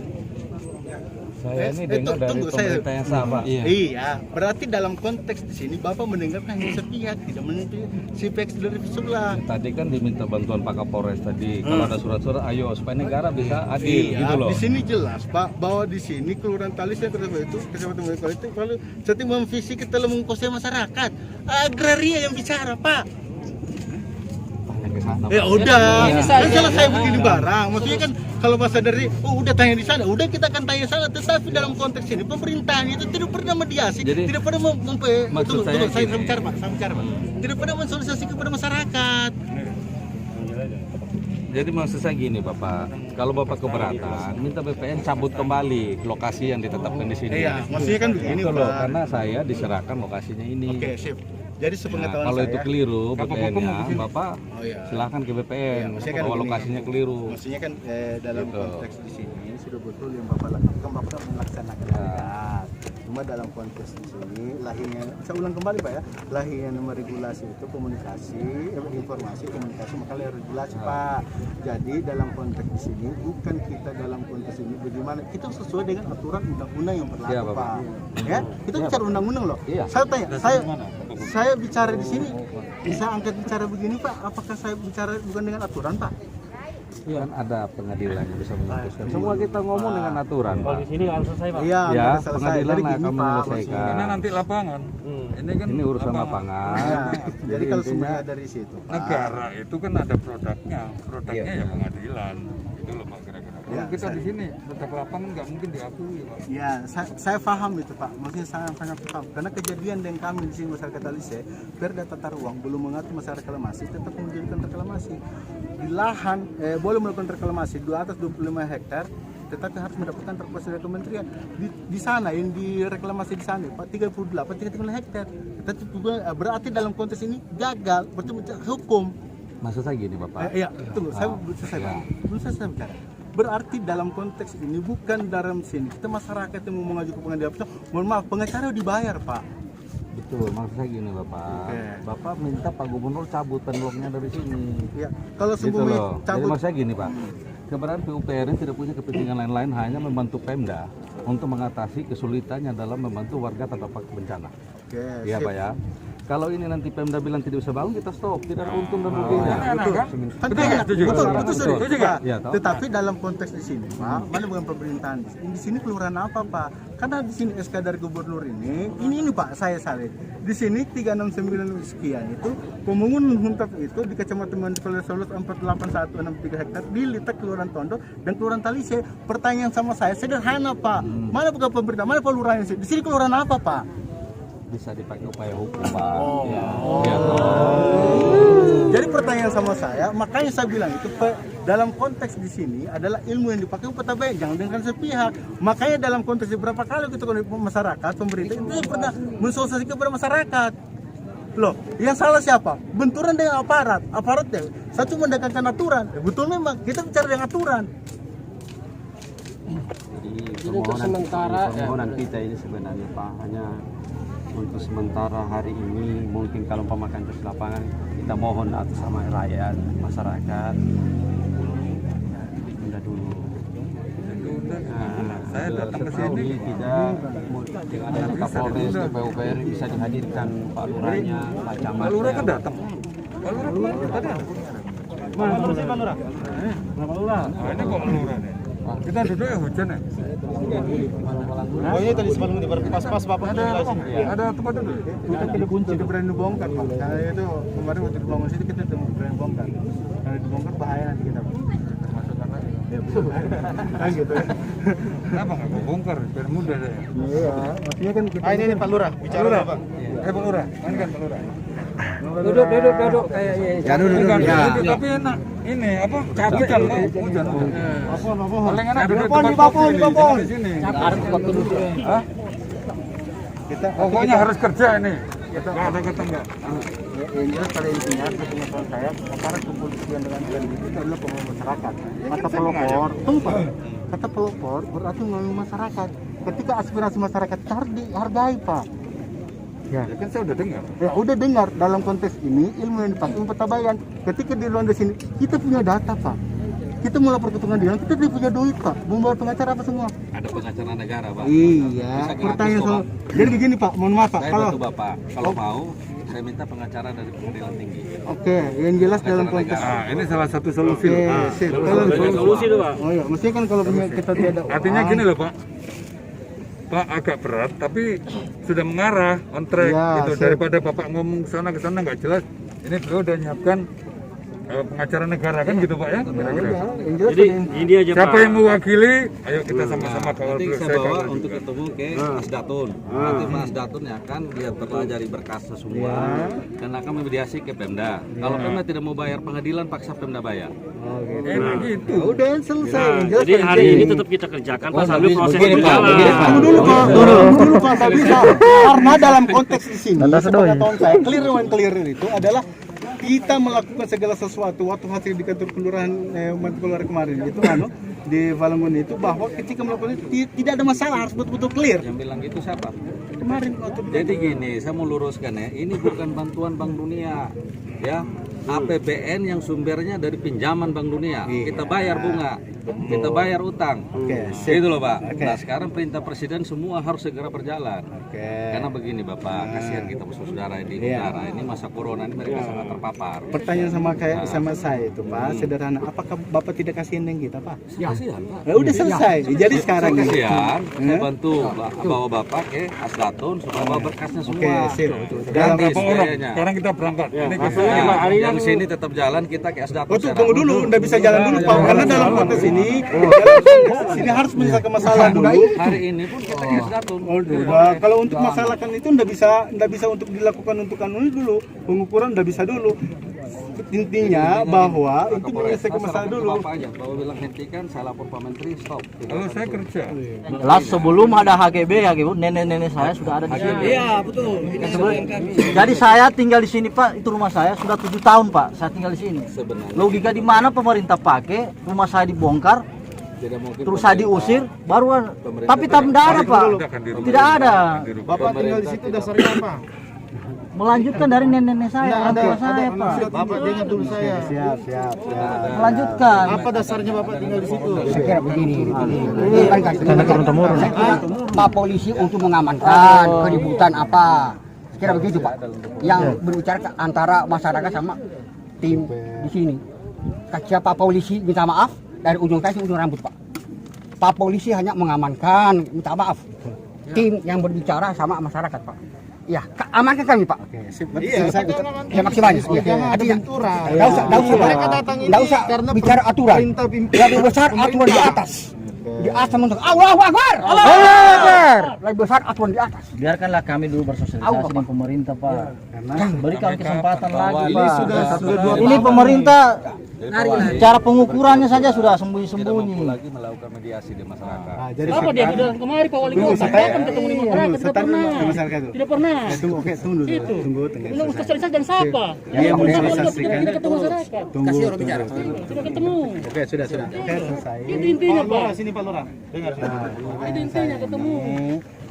saya ini dengar dari Tunggu, saya- pemerintah yang sama. Iya, berarti dalam konteks di sini Bapak mendengarkan hanya sepihak, tidak mendengar si pihak dari sebelah. Tadi kan diminta bantuan Pak Kapolres tadi. Kalau ada surat-surat, ayo supaya negara bisa adil, gitu loh. Di sini jelas Pak bahwa di sini kelurahan Talisnya itu Kecamatan Boyolali itu kalau setiap visi kita mengkosnya masyarakat agraria yang bicara Pak. Tanya ke sana, Ya Pak. udah, Ini kan saja. selesai begini barang. Maksudnya kan kalau bahasa dari, udah tanya di sana, udah kita akan tanya sana. Tetapi dalam konteks ini pemerintahan itu tidak pernah mediasi, Jadi, tidak pernah maksud saya saya gini. bicara Pak, saya bicara Pak. Tidak pernah mensosialisasi kepada masyarakat. Jadi maksud saya gini, Bapak. Kalau Bapak keberatan, minta BPN cabut kembali lokasi yang ditetapkan di sini. Iya, maksudnya kan begini Itu loh, Pak. karena saya diserahkan lokasinya ini. Oke, sip. Jadi Nah, sepengetahuan kalau saya, itu keliru BPN-nya, Bapak Oh, iya. silahkan ke BPN Iya, maksudnya kan bahwa begini. lokasinya keliru. Maksudnya kan dalam Gitu. konteks di sini sudah betul yang Bapak lakukan, Bapak melaksanakan adat. Cuma dalam konteks di sini lahirnya, saya ulang kembali Pak ya, lahirnya nomor regulasi itu komunikasi, informasi, komunikasi, makanya regulasi Pak. Jadi dalam konteks di sini bukan kita dalam konteks ini bagaimana, kita sesuai dengan aturan undang-undang yang berlaku Iya, Bapak. Pak. Ya, kita bicara undang-undang loh. Iya. Saya tanya, saya bicara di sini bisa angkat bicara begini Pak, apakah saya bicara bukan dengan aturan Pak? Kan ada pengadilan yang bisa memutuskan. Semua kita ngomong dengan aturan, Pak. Iya, Ya, nggak selesai. pengadilan Jadi akan gini, Pak, menyelesaikan. Ini nanti lapangan. Ini kan Ini urusan lapangan. Ya, jadi kalau intinya- semuanya dari situ Pak. negara itu kan ada produknya ya pengadilan. Itu loh Pak kira-kira. Kalau Ya, kita saya- di sini tetap lapangan nggak mungkin diakui Pak. Ya, saya paham itu Pak. Maksudnya saya sangat paham. Karena kejadian yang kami di sini masyarakat Talise, Perda Tata Ruang belum mengatur masalah reklamasi, tetap menjadikan reklamasi. Di lahan boleh melakukan reklamasi di atas 25 hektar, tetapi harus mendapatkan rekomendasi dari kementerian. Di sana yang direklamasi di sana Pak 38 hektar. Tetapi berarti dalam konteks ini gagal, berarti hukum. Maksud saya gini, Bapak. Iya, tunggu, saya belum selesai ya. Pak. Belum selesai bicara. Berarti dalam konteks ini bukan dalam sini kita masyarakat yang mau mengajukan pengadilan. Mohon maaf, pengacara dibayar Pak. Betul, maksud saya gini, Bapak. Oke. Bapak minta Pak Gubernur cabut penbloknya dari sini. Ya, kalau Gitu semua loh. Jadi cabut, maksud saya gini, Pak. Keberadaan PUPR ini tidak punya kepentingan lain-lain, hanya membantu Pemda untuk mengatasi kesulitannya dalam membantu warga terdampak bencana. oke, Iya, sip. Pak ya. Kalau ini nanti Pemda bilang tidak bisa bangun, kita stop. Tidak ada untung dan ruginya. Betul, kan? kan Betul, enak. setuju. Betul, Betul, setuju. betul. Pak. Iya, tahu. Tetapi dalam konteks di sini, Pak, mana bukan pemerintahan di sini kelurahan apa, Pak? Karena di sini SK dari gubernur ini Pak, saya salih. Di sini 369 sekian itu pembangunan huntap itu di Kecamatan Mandipala Solus 48163 hektar di Litek Kelurahan Tondo dan Kelurahan Talise. Pertanyaan sama saya sederhana, Pak. Mana bukan pemerintah, mana kelurahan di sini? Di sini kelurahan apa, Pak? Bisa dipakai upaya hukum, Pak. Oh, Ya. sama saya, makanya saya bilang itu dalam konteks di sini adalah ilmu yang dipakai peta bayan, jangan dengan sepihak. Makanya dalam konteks beberapa kali kita masyarakat, pemerintah itu pernah mensosialisasikan kepada masyarakat. Loh, yang salah siapa? Benturan dengan aparatnya. Saya cuma mendekatkan aturan. Ya, betul memang kita bicara dengan aturan. Jadi untuk sementara permohonan kita ini sebenarnya Pak hanya untuk sementara hari ini, mungkin kalau pemakan terus lapangan kita mohon atas sama rakyat masyarakat tunda dulu. Saya datang ke sini tidak dengan adanya Kapolres, PUPR bisa dihadirkan Pak Lurahnya, Pak Camat. Pak Lurah kan datang. Pak Lurah kemarin tadi ada. Mana sih Pak Lurah? Pak Lurah. Ini kok Lurah nih. Kita duduk ya hujan ya. Oh ini tadi sebelum di pas Bapak Ada tempat duduk. kita tidak kunci kita berani bongkar Pak. Karena itu kemarin waktu dibangun situ kita berani bongkar. Kalau dibongkar bahaya nanti kita Pak. Termasuk karena Ya betul. Kan gitu ya. kenapa nggak mau bongkar? Biar mudah deh. Iya, maksudnya kan kita ini Pak Lurah bicara Pak. Pak Lurah, kan Pak Lurah. duduk kayaknya. Ya duduk. Duduk, tapi enak. Ini apa? Capek kan Pak? Hujan. Paling enak duduk tempat di sini. Hah? Kita Pokoknya harus kerja ini. Nggak ada kata nggak. yang jelas pada intinya pengetahuan saya aparat kepolisian dengan BNN itu adalah pengawal masyarakat. Kata pelopor, kata pelopor berarti melalui masyarakat. Ketika aspirasi masyarakat harus dihargai Pak. Ya. Ya kan saya udah dengar. Ya udah dengar dalam konteks ini ilmu yang dipakai peta bayan. Ketika di luar dari sini kita punya data Pak. Kita mau lapor ke pengadilan, kita tidak punya duit Pak. Mau bayar pengacara apa semua? Ada pengacara negara, Pak. Iya. Bisa gratis Pertanyaan kok, soal. Pak. Jadi begini Pak, mohon maaf Pak. Saya Kalau bantu Bapak. Kalau mau, saya minta pengacara dari pengadilan tinggi. oke, yang jelas dalam konteks. Ah, ini salah satu solusi. Oke, Ah. sip. Kalau Solusi tuh Pak. oh iya, mestinya kan kalau punya kita tidak ada Artinya uang. gini loh Pak. Pak agak berat tapi sudah mengarah on track Ya, gitu. sip. Daripada Bapak ngomong sana ke sana nggak jelas. Ini beliau udah nyiapkan pengacara negara kan gitu Pak ya. Kira-kira. Ya, yang jelas Jadi ada ini aja Siapa Pak. yang mewakili? Ayo kita sama-sama kawal Nanti beliau. saya Saya bawa kawal untuk juga. ketemu ke Asdatun. Nanti Pak Asdatun ya kan dia pelajari berkasnya semua dan akan memediasi ke Pemda. Kalau Pemda tidak mau bayar pengadilan, paksa Pemda bayar. Enak gitu. Ya udah selesai. Yang jelas Jadi pada hari intinya. ini tetap kita kerjakan Pak sambil proses begini, Pak, berjalan. begini, Pak. Tunggu dulu Pak, nggak bisa. Karena dalam konteks di sini, sepengetahuan saya, clear itu adalah kita melakukan segala sesuatu waktu hasil di kantor kelurahan Keluar kemarin itu di Valangun itu bahwa ketika melakukan itu tidak ada masalah, harus betul-betul clear. Yang bilang gitu siapa? Kemarin waktu Jadi gini, saya mau luruskan ya, ini bukan bantuan Bank Dunia, ya. APBN yang sumbernya dari pinjaman Bank Dunia. Kita bayar bunga, kita bayar utang. Oke, sip. Gitu loh Pak. Oke. Nah sekarang perintah Presiden semua harus segera berjalan. Oke. Karena begini Bapak, kasihan kita saudara di negara ini masa corona ini mereka sangat terpapar. Pertanyaan sama saya itu Pak, sederhana. Apakah Bapak tidak kasihan dengan kita Pak? Kasihan Pak. Ya udah selesai. Jadi sekarang ini. Kasihan, saya bantu bawa Bapak ke Asdatun supaya bawa berkasnya Oke, semua. sip. Dalam Gratis berapa orang? biayanya. Sekarang kita berangkat. Ini ke Nah, yang sini tetap jalan, kita ke Asdatun. Oh tuh, sekarang. tunggu dulu, nggak bisa jalan dulu Pak. Karena dalam konteks ini, sini harus menyelesaikan masalah dulu. Hari ini pun kita ke Asdatun. Nah, kalau untuk masalah kan itu nggak bisa untuk dilakukan untuk anu dulu, pengukuran nggak bisa dulu. Intinya bahwa itu menyelesaikan masalah dulu. Bapak aja, Bapak bilang hentikan, saya lapor Pak Menteri, stop. Kalau saya kerja. Jelas sebelum ada HGB ya gitu, nenek-nenek saya sudah ada di sini. Iya betul. Jadi saya tinggal di sini Pak, itu rumah saya sudah 7 tahun Pak, saya tinggal di sini. Sebenarnya Logika di mana pemerintah pakai rumah saya dibongkar, tidak mungkin terus saya diusir, baru pemerintah tapi tidak ada Pak, tidak ada. Bapak tinggal di situ dasarnya apa? Melanjutkan dari nenek-nenek saya, orang tua saya Pak. Bapak dengar dulu saya. Siap. Melanjutkan. Apa dasarnya Bapak tinggal di situ? Saya kira begini. Kan turun-temurun. Pak polisi untuk mengamankan keributan apa? Saya kira begitu Pak. Yang berbicara antara masyarakat sama tim di sini. Siapa polisi minta maaf dari ujung kaki ujung rambut Pak. Pak polisi hanya mengamankan, minta maaf. Tim yang berbicara sama masyarakat Pak. Ya, amankan kami Pak. Iya, Terima kasih banyak. Artinya, enggak usah bicara aturan. Yang besar aturan di atas. Di atas mentok. Allahu Akbar. Lebih besar aturan di atas. Biarkanlah kami dulu bersosialisasi dengan pemerintah, Pak. Karena berikan kesempatan lagi, ini Pak. sudah Ini pemerintah cara pengukurannya saja sudah sembunyi-sembunyi. lagi melakukan mediasi di masyarakat. Jadi Apa dia datang kemari Pak Wali Kota? Dia kan ketemu di masyarakat, tidak pernah. Tidak pernah. tunggu, oke, tunggu dulu. Tunggu. Ini sosialisasi dan siapa? Dia mau disosialisasikan. Tidak ketemu masyarakat. Kasih orang bicara. Tidak ketemu. Oke, sudah. Oke, selesai. Itu intinya Pak. Sini Pak Lurah. Dengar. Itu intinya ketemu.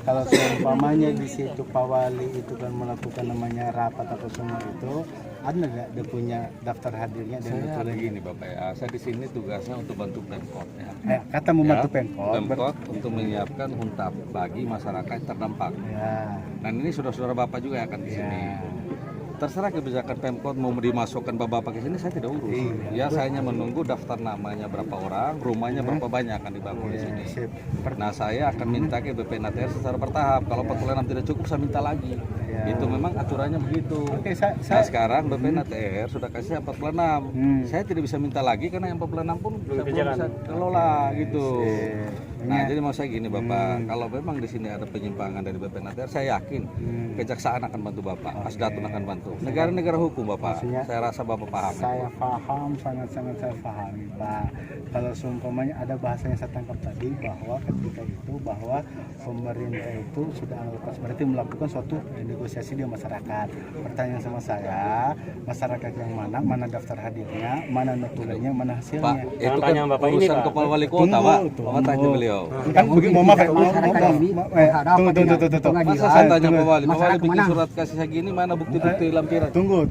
Kalau seumpamanya di situ Pak Wali itu kan melakukan namanya rapat atau semua itu, ada nggak dia punya daftar hadirnya dan Saya betul lagi nih Bapak ya, saya di sini tugasnya untuk bantu Pemkot ya. kata membantu Pemkot. Pemkot untuk menyiapkan huntap bagi masyarakat yang terdampak. Ya. Dan ini saudara-saudara Bapak juga yang akan di sini. Terserah kebijakan Pemkot mau dimasukkan Bapak ke sini, saya tidak urus. Ya, saya hanya menunggu daftar namanya berapa orang, rumahnya berapa banyak akan dibangun di sini. Nah, saya akan minta ke BPNATR secara bertahap. Kalau 46 tidak cukup, saya minta lagi. Itu memang aturannya begitu. Nah, sekarang BPNATR sudah kasih 46. Saya tidak bisa minta lagi karena yang 46 pun saya belum bisa kelola gitu. Nah, jadi mau saya gini Bapak, kalau memang di sini ada penyimpangan dari BPNATR, saya yakin Kejaksaan akan bantu Bapak, Asdatun akan bantu. Negara-negara hukum Bapak, saya rasa Bapak paham. Saya paham, sangat-sangat saya pahami Pak. Kalau seumpamanya ada bahasa yang saya tangkap tadi bahwa ketika itu bahwa pemerintah itu sudah berarti melakukan suatu negosiasi di masyarakat. Pertanyaan sama saya, masyarakat yang mana daftar hadirnya, mana notulennya, mana hasilnya. Pak, itu kan urusan kepala wali kota Pak. Bapak tanya beliau. Kan begini, maaf. Tunggu. Masa saya tanya Pak Wali, Pak Wali bikin surat kasih saya gini, mana bukti-bukti lampiran? Tunggu.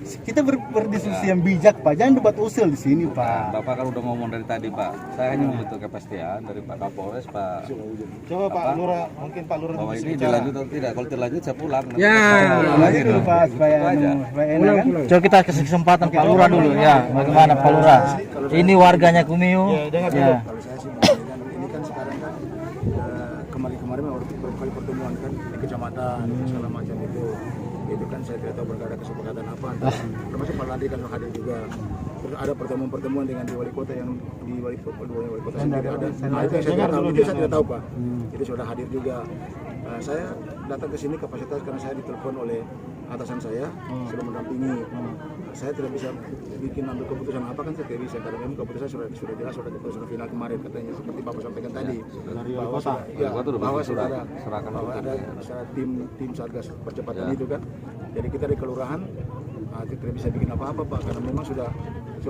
Kita berdiskusi yang bijak Pak, jangan debat usul di sini Pak. Bapak kan udah ngomong dari tadi Pak, saya hanya membentuk kepastian dari Pak Kapolres, Pak. Coba Pak Lurah, mungkin Pak Lurah bahwa ini dilanjut atau tidak, kalau terlanjut saya pulang. Ya, lagi dulu Pak, supaya enak kan. Coba kita kasih kesempatan Pak Lurah dulu ya. Bagaimana Pak Lurah? Ini warganya Kumiu. Ya. Kalau saya sih membandingkan ini kan sekarang kan kemarin waktu berkali pertemuan kan di kecamatan segala macam itu kan saya tidak tahu berkada kesepakatan apa antara termasuk Pak Landi kan hadir juga. Terus ada pertemuan dengan di wali kota yang di wali kota sendiri ada. Nah itu yang saya tidak tahu, itu saya tidak tahu Pak. Itu sudah hadir juga. Saya datang ke sini kapasitas karena saya ditelepon oleh atasan saya sudah mendampingi. Saya tidak bisa bikin ambil keputusan apa kan saya tidak bisa karena memang keputusan sudah jelas, sudah keputusan final kemarin katanya seperti Bapak sampaikan tadi bahwa sudah ada tim satgas percepatan itu kan. Jadi kita di kelurahan tidak bisa bikin apa-apa Pak karena memang sudah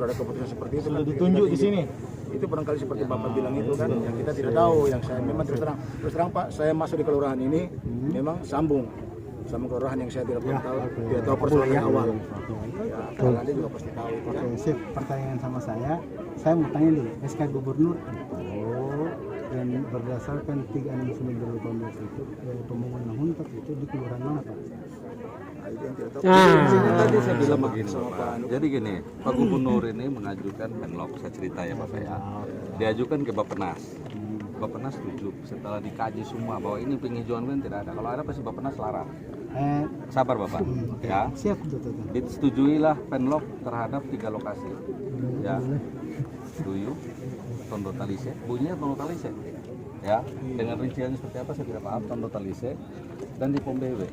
ada keputusan seperti itu. Sudah ditunjuk di sini. Itu barangkali seperti Bapak bilang itu kan yang kita tidak tahu, yang saya memang terus terang Pak, saya masuk di kelurahan ini memang sambung sama kelurahan yang saya tidak tahu persoalan awal. Ya, Pak Landi juga pasti tahu itu kan. Oke, sip. Pertanyaan sama saya mau tanya dulu, SK Gubernur dan berdasarkan 369/2018 itu pembangunan huntap itu di kelurahan mana Pak? Itu yang tidak tahu. Tadi saya bilang begini Bapak. Jadi gini, Pak Gubernur ini mengajukan penlok, saya cerita ya Bapak ya. Diajukan ke Bappenas. Bappenas setuju setelah dikaji semua bahwa ini penghijauan kan tidak ada. Kalau ada pasti Bappenas larang. Sabar Bapak. Ya. Siap. Disetujuilah penlok terhadap 3 lokasi. Ya. Duyu, Tondo Talise, bunyinya Tondo Talise. Ya, dengan rinciannya seperti apa saya tidak paham. Tondo Talise dan di Pom BW.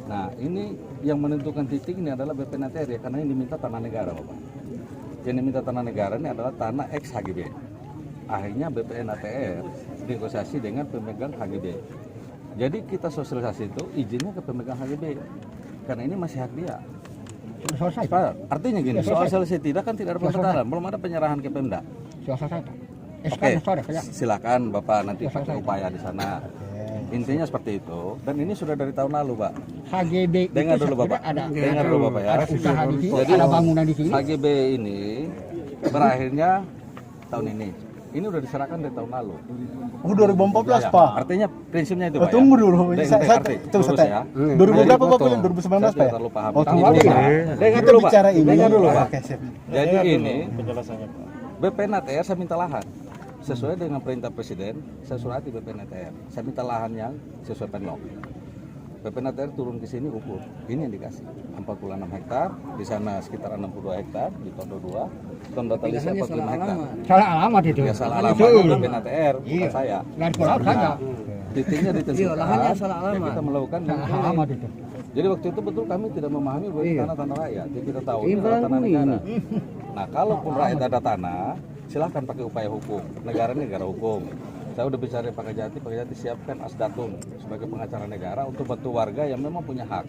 Nah, ini yang menentukan titik ini adalah BPNATR ya, karena ini diminta tanah negara Bapak. Yang diminta tanah negara ini adalah tanah ex HGB. Akhirnya BPNATR negosiasi dengan pemegang HGB. Jadi kita sosialisasi itu izinnya ke pemegang HGB karena ini masih hak dia. Selesai. Artinya gini, soal selesai tidak kan tidak ada pembatalan, belum ada penyerahan ke Pemda. Selesai. Oke, silakan Bapak nanti pakai upaya di sana. Intinya seperti itu, dan ini sudah dari tahun lalu, Pak. HGB dengar dulu Bapak. Dengar dulu Bapak ya. Ada usaha di sini, jadi, ada bangunan di sini. HGB ini berakhirnya tahun ini. Ini udah diserahkan dari tahun lalu. Oh 2014 Pak. Artinya prinsipnya itu Pak. Tunggu dulu. Saya 2000 berapa Bapak bilang 2019 Pak? Terlalu paham. Dengar dulu Pak. Dengar dulu Pak. Oke, siap. Jadi ini BPNATR saya minta lahan. Sesuai dengan perintah Presiden, saya surati BPNATR. Saya minta lahan yang sesuai penlok. PPNATR turun ke sini ukur, ini yang dikasih 46 hektar, di sana sekitar 62 hektar di Tondo 2, Tondo Talise 45 hektar. Salah alamat itu. Ya salah alamat PPNATR, bukan saya. Dari pulau saja. Titiknya ditentukan. lahannya salah alamat. Ya, kita melakukan Alamat itu. jadi waktu itu betul kami tidak memahami bahwa ini tanah-tanah rakyat. Jadi kita tahu ini Ini adalah tanah ini. negara. Nah, kalaupun rakyat ada tanah, silahkan pakai upaya hukum. Negara ini negara hukum. Saya udah bicara Pak Kejati siapkan asdatun sebagai pengacara negara untuk bantu warga yang memang punya hak.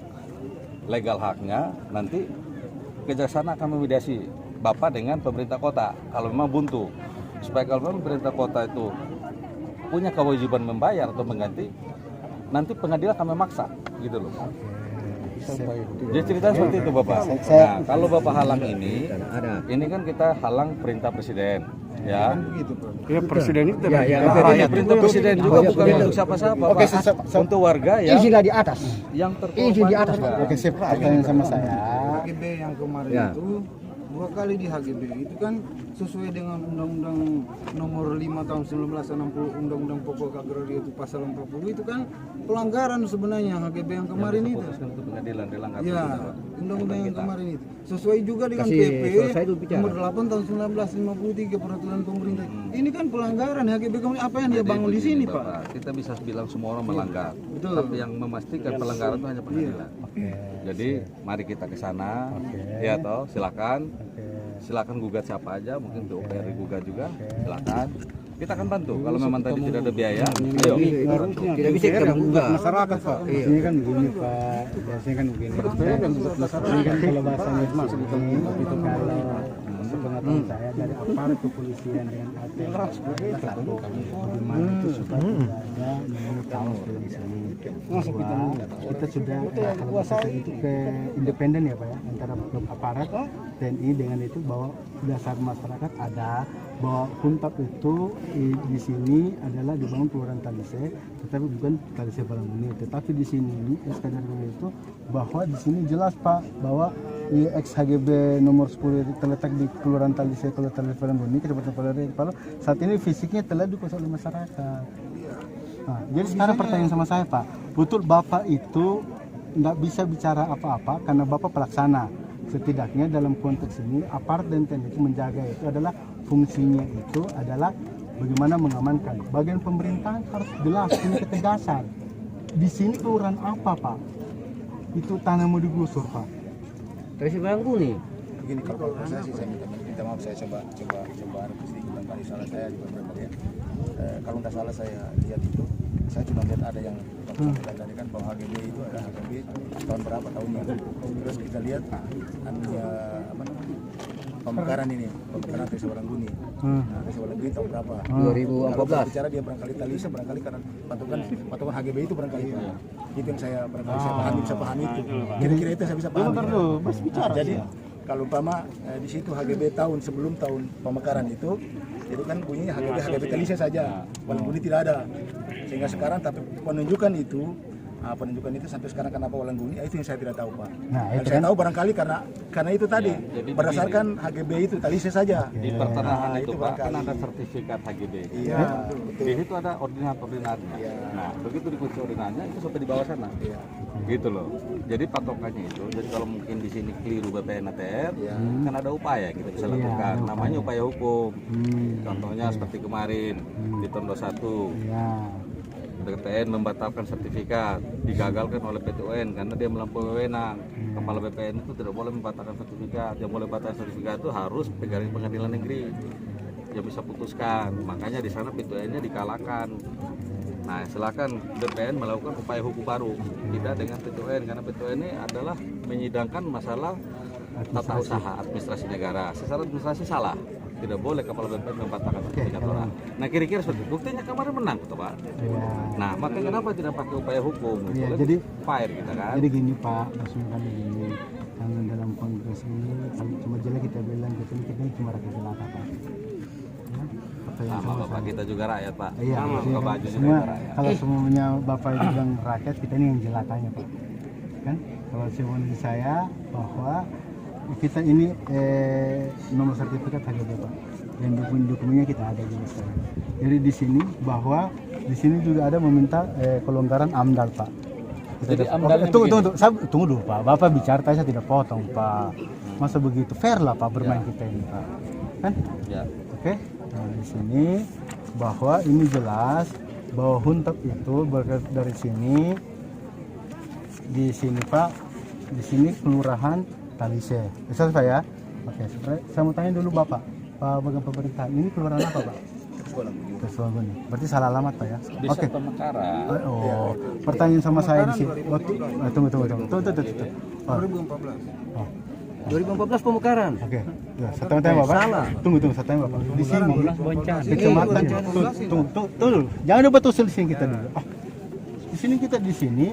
Legal haknya, nanti kejaksaan akan memediasi Bapak dengan pemerintah kota kalau memang buntu. Supaya kalau memang pemerintah kota itu punya kewajiban membayar atau mengganti, nanti pengadilan akan memaksa, gitu loh. Jadi cerita seperti itu Bapak. Nah, kalau Bapak halang ini kan kita halang perintah presiden, ya. Ya presiden itu Perintah presiden juga bukan untuk siapa-siapa, Pak. Untuk warga ya. Izinlah di atas. Yang Izin di atas. Oke, sip. Pertanyaan sama saya. HGB yang kemarin itu 2 kali di HGB itu kan sesuai dengan Undang-Undang Nomor 5 Tahun 1960 Undang-Undang Pokok Agraria itu pasal 40 itu kan pelanggaran sebenarnya HGB yang kemarin itu. Pengadilan dilanggar. Ya, undang-undang yang kemarin itu sesuai juga dengan PP Nomor 8 Tahun 1953 Peraturan Pemerintah. Ini kan pelanggaran HGB kemarin, apa yang dia bangun di sini, Pak? Kita bisa bilang semua orang melanggar. Betul. Tapi yang memastikan pelanggaran itu hanya pengadilan. Jadi mari kita ke sana. Ya toh, silakan gugat siapa aja, mungkin PUPR digugat juga, silakan. Kita akan bantu. Kalau memang tadi tidak ada biaya, ayo. Tidak bisa kita menggugat. Masyarakat Pak. Ini kan begini Pak. Biasanya kan begini. Ini kan kalau bahasanya itu kalau sepengetahuan saya dari aparat kepolisian dengan ATM satu bagaimana itu supaya tidak ada yang tahu di sini. Kita sudah kalau itu ke independen ya Pak ya, antara aparat TNI dengan itu bahwa dasar masyarakat ada bahwa Kuntap itu di sini adalah dibangun Kelurahan Talise, tetapi bukan Talise Balangbuni. Tetapi di sini SKDRW itu bahwa di sini jelas Pak bahwa ex HGB nomor 10 terletak di Kelurahan Talise, Kelurahan Talise Balangbuni, Kecamatan Palembang. Saat ini fisiknya telah dikuasai oleh masyarakat. Nah, jadi sekarang pertanyaan sama saya Pak, betul Bapak itu nggak bisa bicara apa-apa karena Bapak pelaksana. Setidaknya dalam konteks ini aparat dan TNI itu menjaga itu adalah fungsinya itu adalah bagaimana mengamankan. Bagian pemerintahan harus jelas punya ketegasan. Di sini kelurahan apa Pak? Itu tanah mau digusur Pak. Terus Balangbuni. Begini, kalau saya sih saya minta maaf, saya coba sedikit kembali salah saya di beberapa ya. Kalau nggak salah saya lihat itu, saya cuma lihat ada yang tadi kan bahwa HGB itu ada HGB tahun berapa tahunnya. Terus kita lihat pemekaran ini, pemekaran Desa Balangbuni. Nah, Desa Balangbuni tahun berapa? 2014. Kalau bicara dia barangkali Talise, barangkali karena patokan HGB itu barangkali itu yang saya barangkali saya pahami itu. Kira-kira itu saya bisa pahami. Nah, jadi kalau umpama di situ HGB tahun sebelum tahun pemekaran itu kan bunyinya HGB Talise saja, Balangbuni tidak ada. Sehingga sekarang tapi penunjukan itu sampai sekarang kenapa Balangbuni itu yang saya tidak tahu Pak. Nah, saya tahu barangkali karena itu tadi berdasarkan HGB itu Talise saja. Di pertanahan itu Pak kan ada sertifikat HGB. Iya. Di situ ada ordinat-ordinatnya. Nah, begitu dikunci ordinatnya itu sampai di bawah sana. Gitu loh. Jadi patokannya itu. Jadi kalau mungkin di sini keliru BPNATR, kan ada upaya kita bisa lakukan. Namanya upaya hukum. Contohnya seperti kemarin di Tondo 1. BPN membatalkan sertifikat, digagalkan oleh PT UN karena dia melampaui wewenang. Kepala BPN itu tidak boleh membatalkan sertifikat. Yang boleh batalkan sertifikat itu harus pengadilan negeri yang bisa putuskan. Makanya di sana PT UN-nya dikalahkan. Nah, silakan BPN melakukan upaya hukum baru, tidak dengan PT UN karena PT UN ini adalah menyidangkan masalah tata usaha administrasi negara. Secara administrasi salah. Tidak boleh kepala BPN membatalkan sertifikat orang. Nah, kira-kira seperti itu. Buktinya kemarin menang, betul Pak? Nah, makanya kenapa tidak pakai upaya hukum? Jadi fire kita kan. Jadi gini Pak, maksudnya kan begini. Karena dalam kongres ini cuma jelek kita bilang kita ini cuma rakyat jelata Pak. Sama Bapak kita juga rakyat Pak. Iya, semua kalau semuanya Bapak itu bilang rakyat, kita ini yang jelatanya Pak. Kan kalau semuanya saya bahwa kita ini nomor sertifikat HGB Pak, dan dokumennya kita ada juga sekarang. Jadi di sini bahwa di sini juga ada meminta kelonggaran AMDAL Pak. Jadi amdalnya Tunggu, tunggu dulu Pak. Bapak bicara, saya tidak potong Pak. Masa begitu? Fair lah Pak bermain kita ini Pak. Kan? Ya. Oke. Nah, di sini bahwa ini jelas bahwa Huntap itu bergerak dari sini. Di sini Pak, di sini kelurahan Talise. Bisa Pak ya? Oke, saya mau tanya dulu Bapak. Pak bagian pemerintahan ini kelurahan apa Pak? Kesuanguni. Berarti salah alamat Pak ya? Desa Pemekaran. Oh, pertanyaan sama saya di sini. Tunggu. Tuh. 2014. Oh. 2014 Pemekaran. Oke. Ya, saya tanya Bapak. Salah. Tunggu, saya tanya Bapak. Di sini kecamatan. Tunggu. Jangan betul sini kita dulu. Oh. Di sini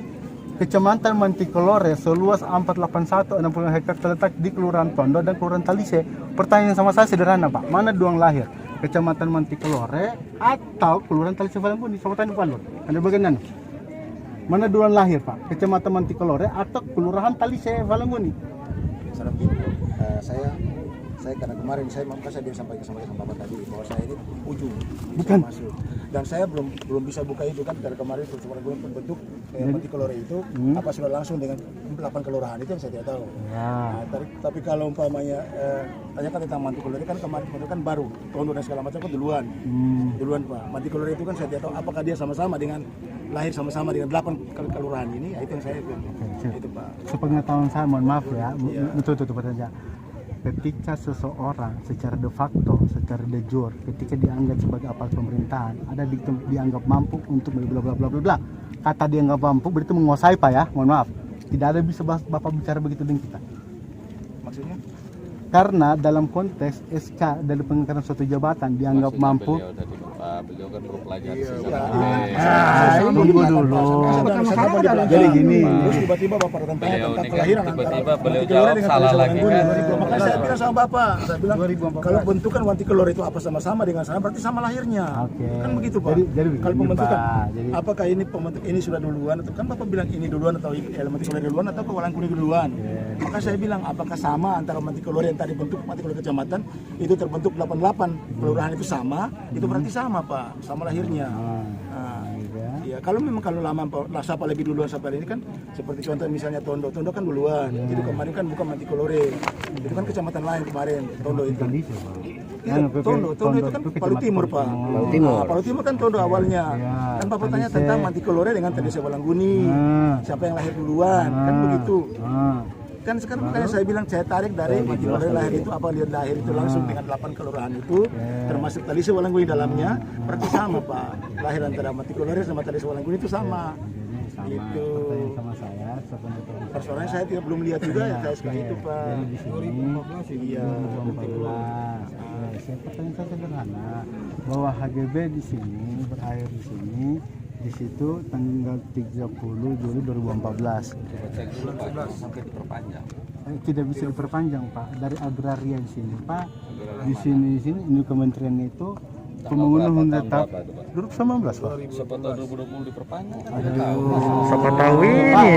Kecamatan Mantikolore seluas 481 60 hektar terletak di Kelurahan Tondo dan Kelurahan Talise. Pertanyaan sama saya sederhana Pak, mana doang lahir? Kecamatan Mantikolore atau Kelurahan Talise Valangguni? Saya tanya Pak Lur, ada bagian mana doang lahir Pak? Kecamatan Mantikolore atau Kelurahan Talise Valangguni? Saya begini, saya karena kemarin saya disampaikan sama Bapak tadi bahwa saya ini ujung bukan masuk, dan saya belum bisa buka itu kan karena kemarin suara gue bentuk Mantikolore itu apa sudah langsung dengan 8 kelurahan itu yang saya tidak tahu. Ya. Nah, tapi kalau umpamanya tanyakan tentang Mantikolore kan kemarin kan baru Tondo dan segala macam kan duluan Pak. Mantikolore itu kan saya tidak tahu apakah dia sama-sama dengan lahir sama-sama dengan 8 kelurahan ini, itu yang saya itu Pak. Sepengetahuan saya, mohon maaf ya, betul pertanyaan. Ketika seseorang secara de facto, secara de jure, ketika dianggap sebagai aparat pemerintahan, ada dianggap mampu untuk bla bla bla bla bla. Kata dianggap mampu berarti menguasai Pak ya, mohon maaf. Tidak ada bisa Bapak bicara begitu dengan kita. Maksudnya? Karena dalam konteks SK dari pengangkatan suatu jabatan dianggap mampu. Beliau kan mempelajari Tunggu dulu. Jadi gini. Terus tiba-tiba Bapak datang tanya tentang kelahiran tiba-tiba beliau jawab salah lagi kan. Makanya saya bilang sama Bapak, saya bilang kalau bentukan Mantikolore itu apa sama-sama dengan sana berarti sama lahirnya. Kan begitu Pak. Jadi kalau pembentukan, apakah ini pembentuk ini sudah duluan atau kan Bapak bilang ini duluan atau Mantikolore duluan atau Valangguni duluan? Maka saya bilang apakah sama antara Mantikolore yang tadi bentuk Mantikolore kecamatan itu terbentuk 88 kelurahan itu sama, itu berarti sama Pak, sama lahirnya. Ya kalau memang kalau lama siapa lebih duluan siapa ini kan seperti contoh misalnya Tondo kan duluan. Itu kemarin kan bukan Mantikolore. Itu kan kecamatan lain kemarin Tondo itu. Tondo itu kan Palu Timur Pak. Palu Timur kan Tondo awalnya. Kan Bapak tanya tentang Mantikolore dengan Talise Valangguni. Siapa yang lahir duluan? Kan begitu. Kan sekarang makanya saya bilang saya tarik dari Mantikolore lahir itu apa dia lahir itu langsung dengan 8 kelurahan itu termasuk Talise Valangguni dalamnya berarti sama Pak, lahir antara Mantikolore sama Talise Valangguni itu sama. Itu sama saya persoalannya saya tidak belum lihat juga ya saya sekali itu Pak. Jadi di sini 2014. Saya pertanyaan saya sederhana bahwa HGB di sini berakhir di sini. Di situ tanggal 30 Juli 2014. Sampai diperpanjang. Tidak bisa diperpanjang Pak. Dari agraria di sini Pak. Di sini ini kementerian itu pembangunan tetap 2019 Pak. Siapa tahu 2020 diperpanjang kan? Siapa tahu ini.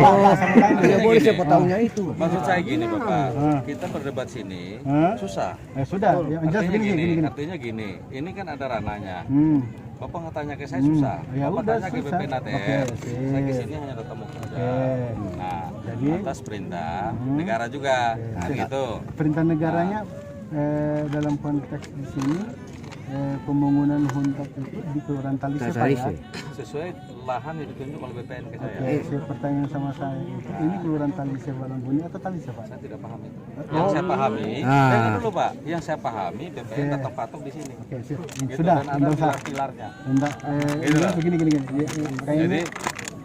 Tidak boleh siapa tahunya itu. Maksud saya gini Bapak, kita berdebat sini susah. Sudah. Artinya gini, ini kan ada ranahnya. Bapak nggak tanya ke saya susah. Bapak tanya ke BPN ATR. Saya ke sini hanya ketemu kerja. Nah, atas perintah negara juga. Nah, gitu. Perintah negaranya dalam konteks di sini pembangunan Huntap itu di Kelurahan Talise Pak ya? Sesuai lahan yang ditunjuk oleh BPN ke saya. Pertanyaan sama saya ini Kelurahan Talise Valangguni atau Talise Pak? Saya tidak paham itu. Yang saya pahami, dengar dulu Pak. Yang saya pahami BPN tetap patok di sini. Oke, siap. Gitu, Sudah, dan ada pilar-pilarnya. Begini.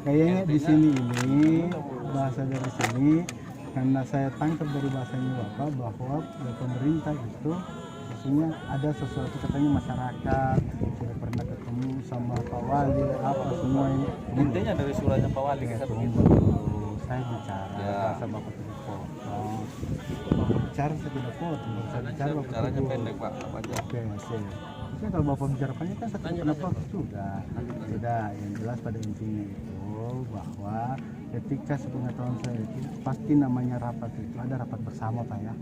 Kayaknya di sini ini bahasa dari sini karena saya tangkap dari bahasanya Bapak bahwa pemerintah itu maksudnya ada sesuatu katanya masyarakat sudah pernah ketemu sama Pak Wali apa semua ini. Intinya dari suratnya Pak Wali kita begitu. Saya bicara sama Bapak tidak potong. Bicara saya tidak potong. Saya bicara bicaranya pendek Pak. Apa aja? Oke, sih. Maksudnya kalau Bapak bicara panjang kan saya kenapa sudah. Yang jelas pada intinya itu bahwa ketika sepengetahuan saya itu pasti namanya rapat itu ada rapat bersama Pak ya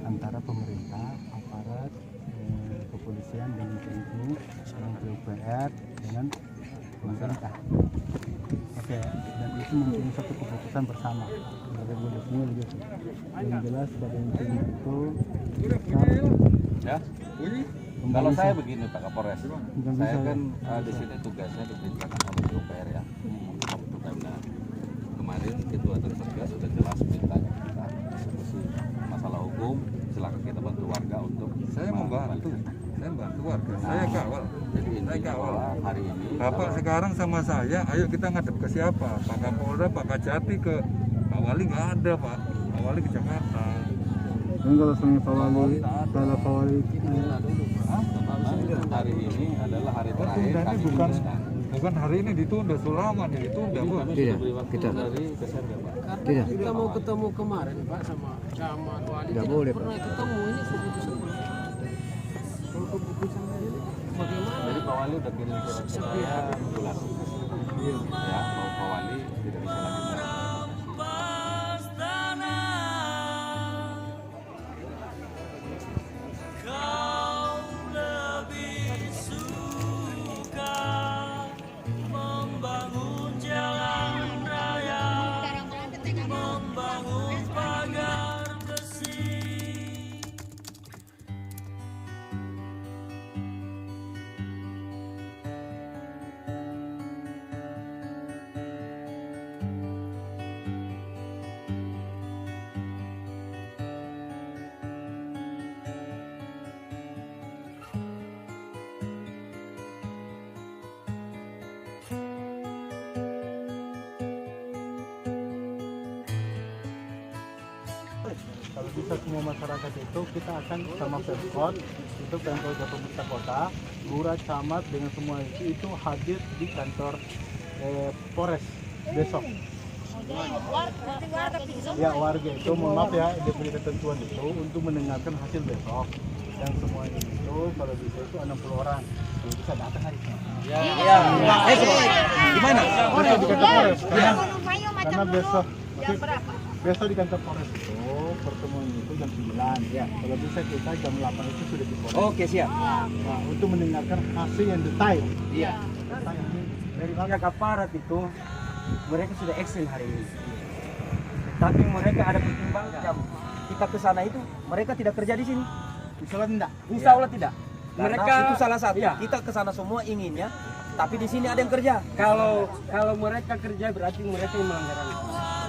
antara pemerintah, aparat, kepolisian dengan TNI, dengan PUPR, dengan masyarakat. Oke, dan itu mempunyai satu keputusan bersama sebagai bulatnya begitu. Yang jelas pada intinya itu Ya. Kalau saya begini Pak Kapolres, saya kan di sini tugasnya diperintahkan oleh DPR ya, untuk Pemda. Kemarin Ketua dan Satgas sudah jelas perintahnya kita diskusi masalah hukum, silakan kita bantu warga untuk. Saya mau bantu, saya bantu warga, saya kawal. Jadi ini kawal hari ini. Bapak sekarang sama saya, ayo kita ngadep ke siapa? Pak Kapolda, Pak Kajati, ke Pak Wali nggak ada Pak. Pak Wali ke Jakarta. Dan kalau sama Pak Wali, kalau Pak Wali Hari ini adalah hari terakhir. Ini bukan hari ini ditunda, selama nih ditunda Pak. Kita dari Keserga Pak. Kita mau ketemu kemarin Pak sama camat wali. Tidak boleh pernah ketemu, ini keputusan belum ada. Kalau keputusan ini bagaimana? Jadi Pak Wali udah kirim surat ke saya bulan. Ya, mau Pak Wali tidak bisa lagi melakukan. kalau bisa semua masyarakat itu kita akan sama Pemkot, itu Pemkot pemerintah kota, lurah, camat dengan semua itu hadir di kantor Polres besok. Ya warga itu mohon maaf ya, diberi ketentuan itu untuk mendengarkan hasil besok. Dan semuanya itu kalau bisa itu 60 orang, kalau bisa datang hari ini. Gimana? Besok di kantor Polres. Karena besok di kantor Polres itu pertemuan itu jam 9 ya. Kalau bisa kita jam 8 itu sudah di Polres. Oke, siap. Nah, untuk mendengarkan hasil yang detail. Iya. Dari pihak aparat itu mereka sudah action hari ini. Tapi mereka ada pertimbangan. Kita ke sana itu mereka tidak kerja di sini. Insya Allah tidak. Insya Allah tidak. Mereka itu salah satu. Ya. Kita ke sana semua inginnya, tapi di sini ada yang kerja. Kalau mereka kerja berarti mereka yang melanggar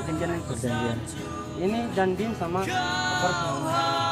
perjanjian itu. Ini Dandim sama Kapolres.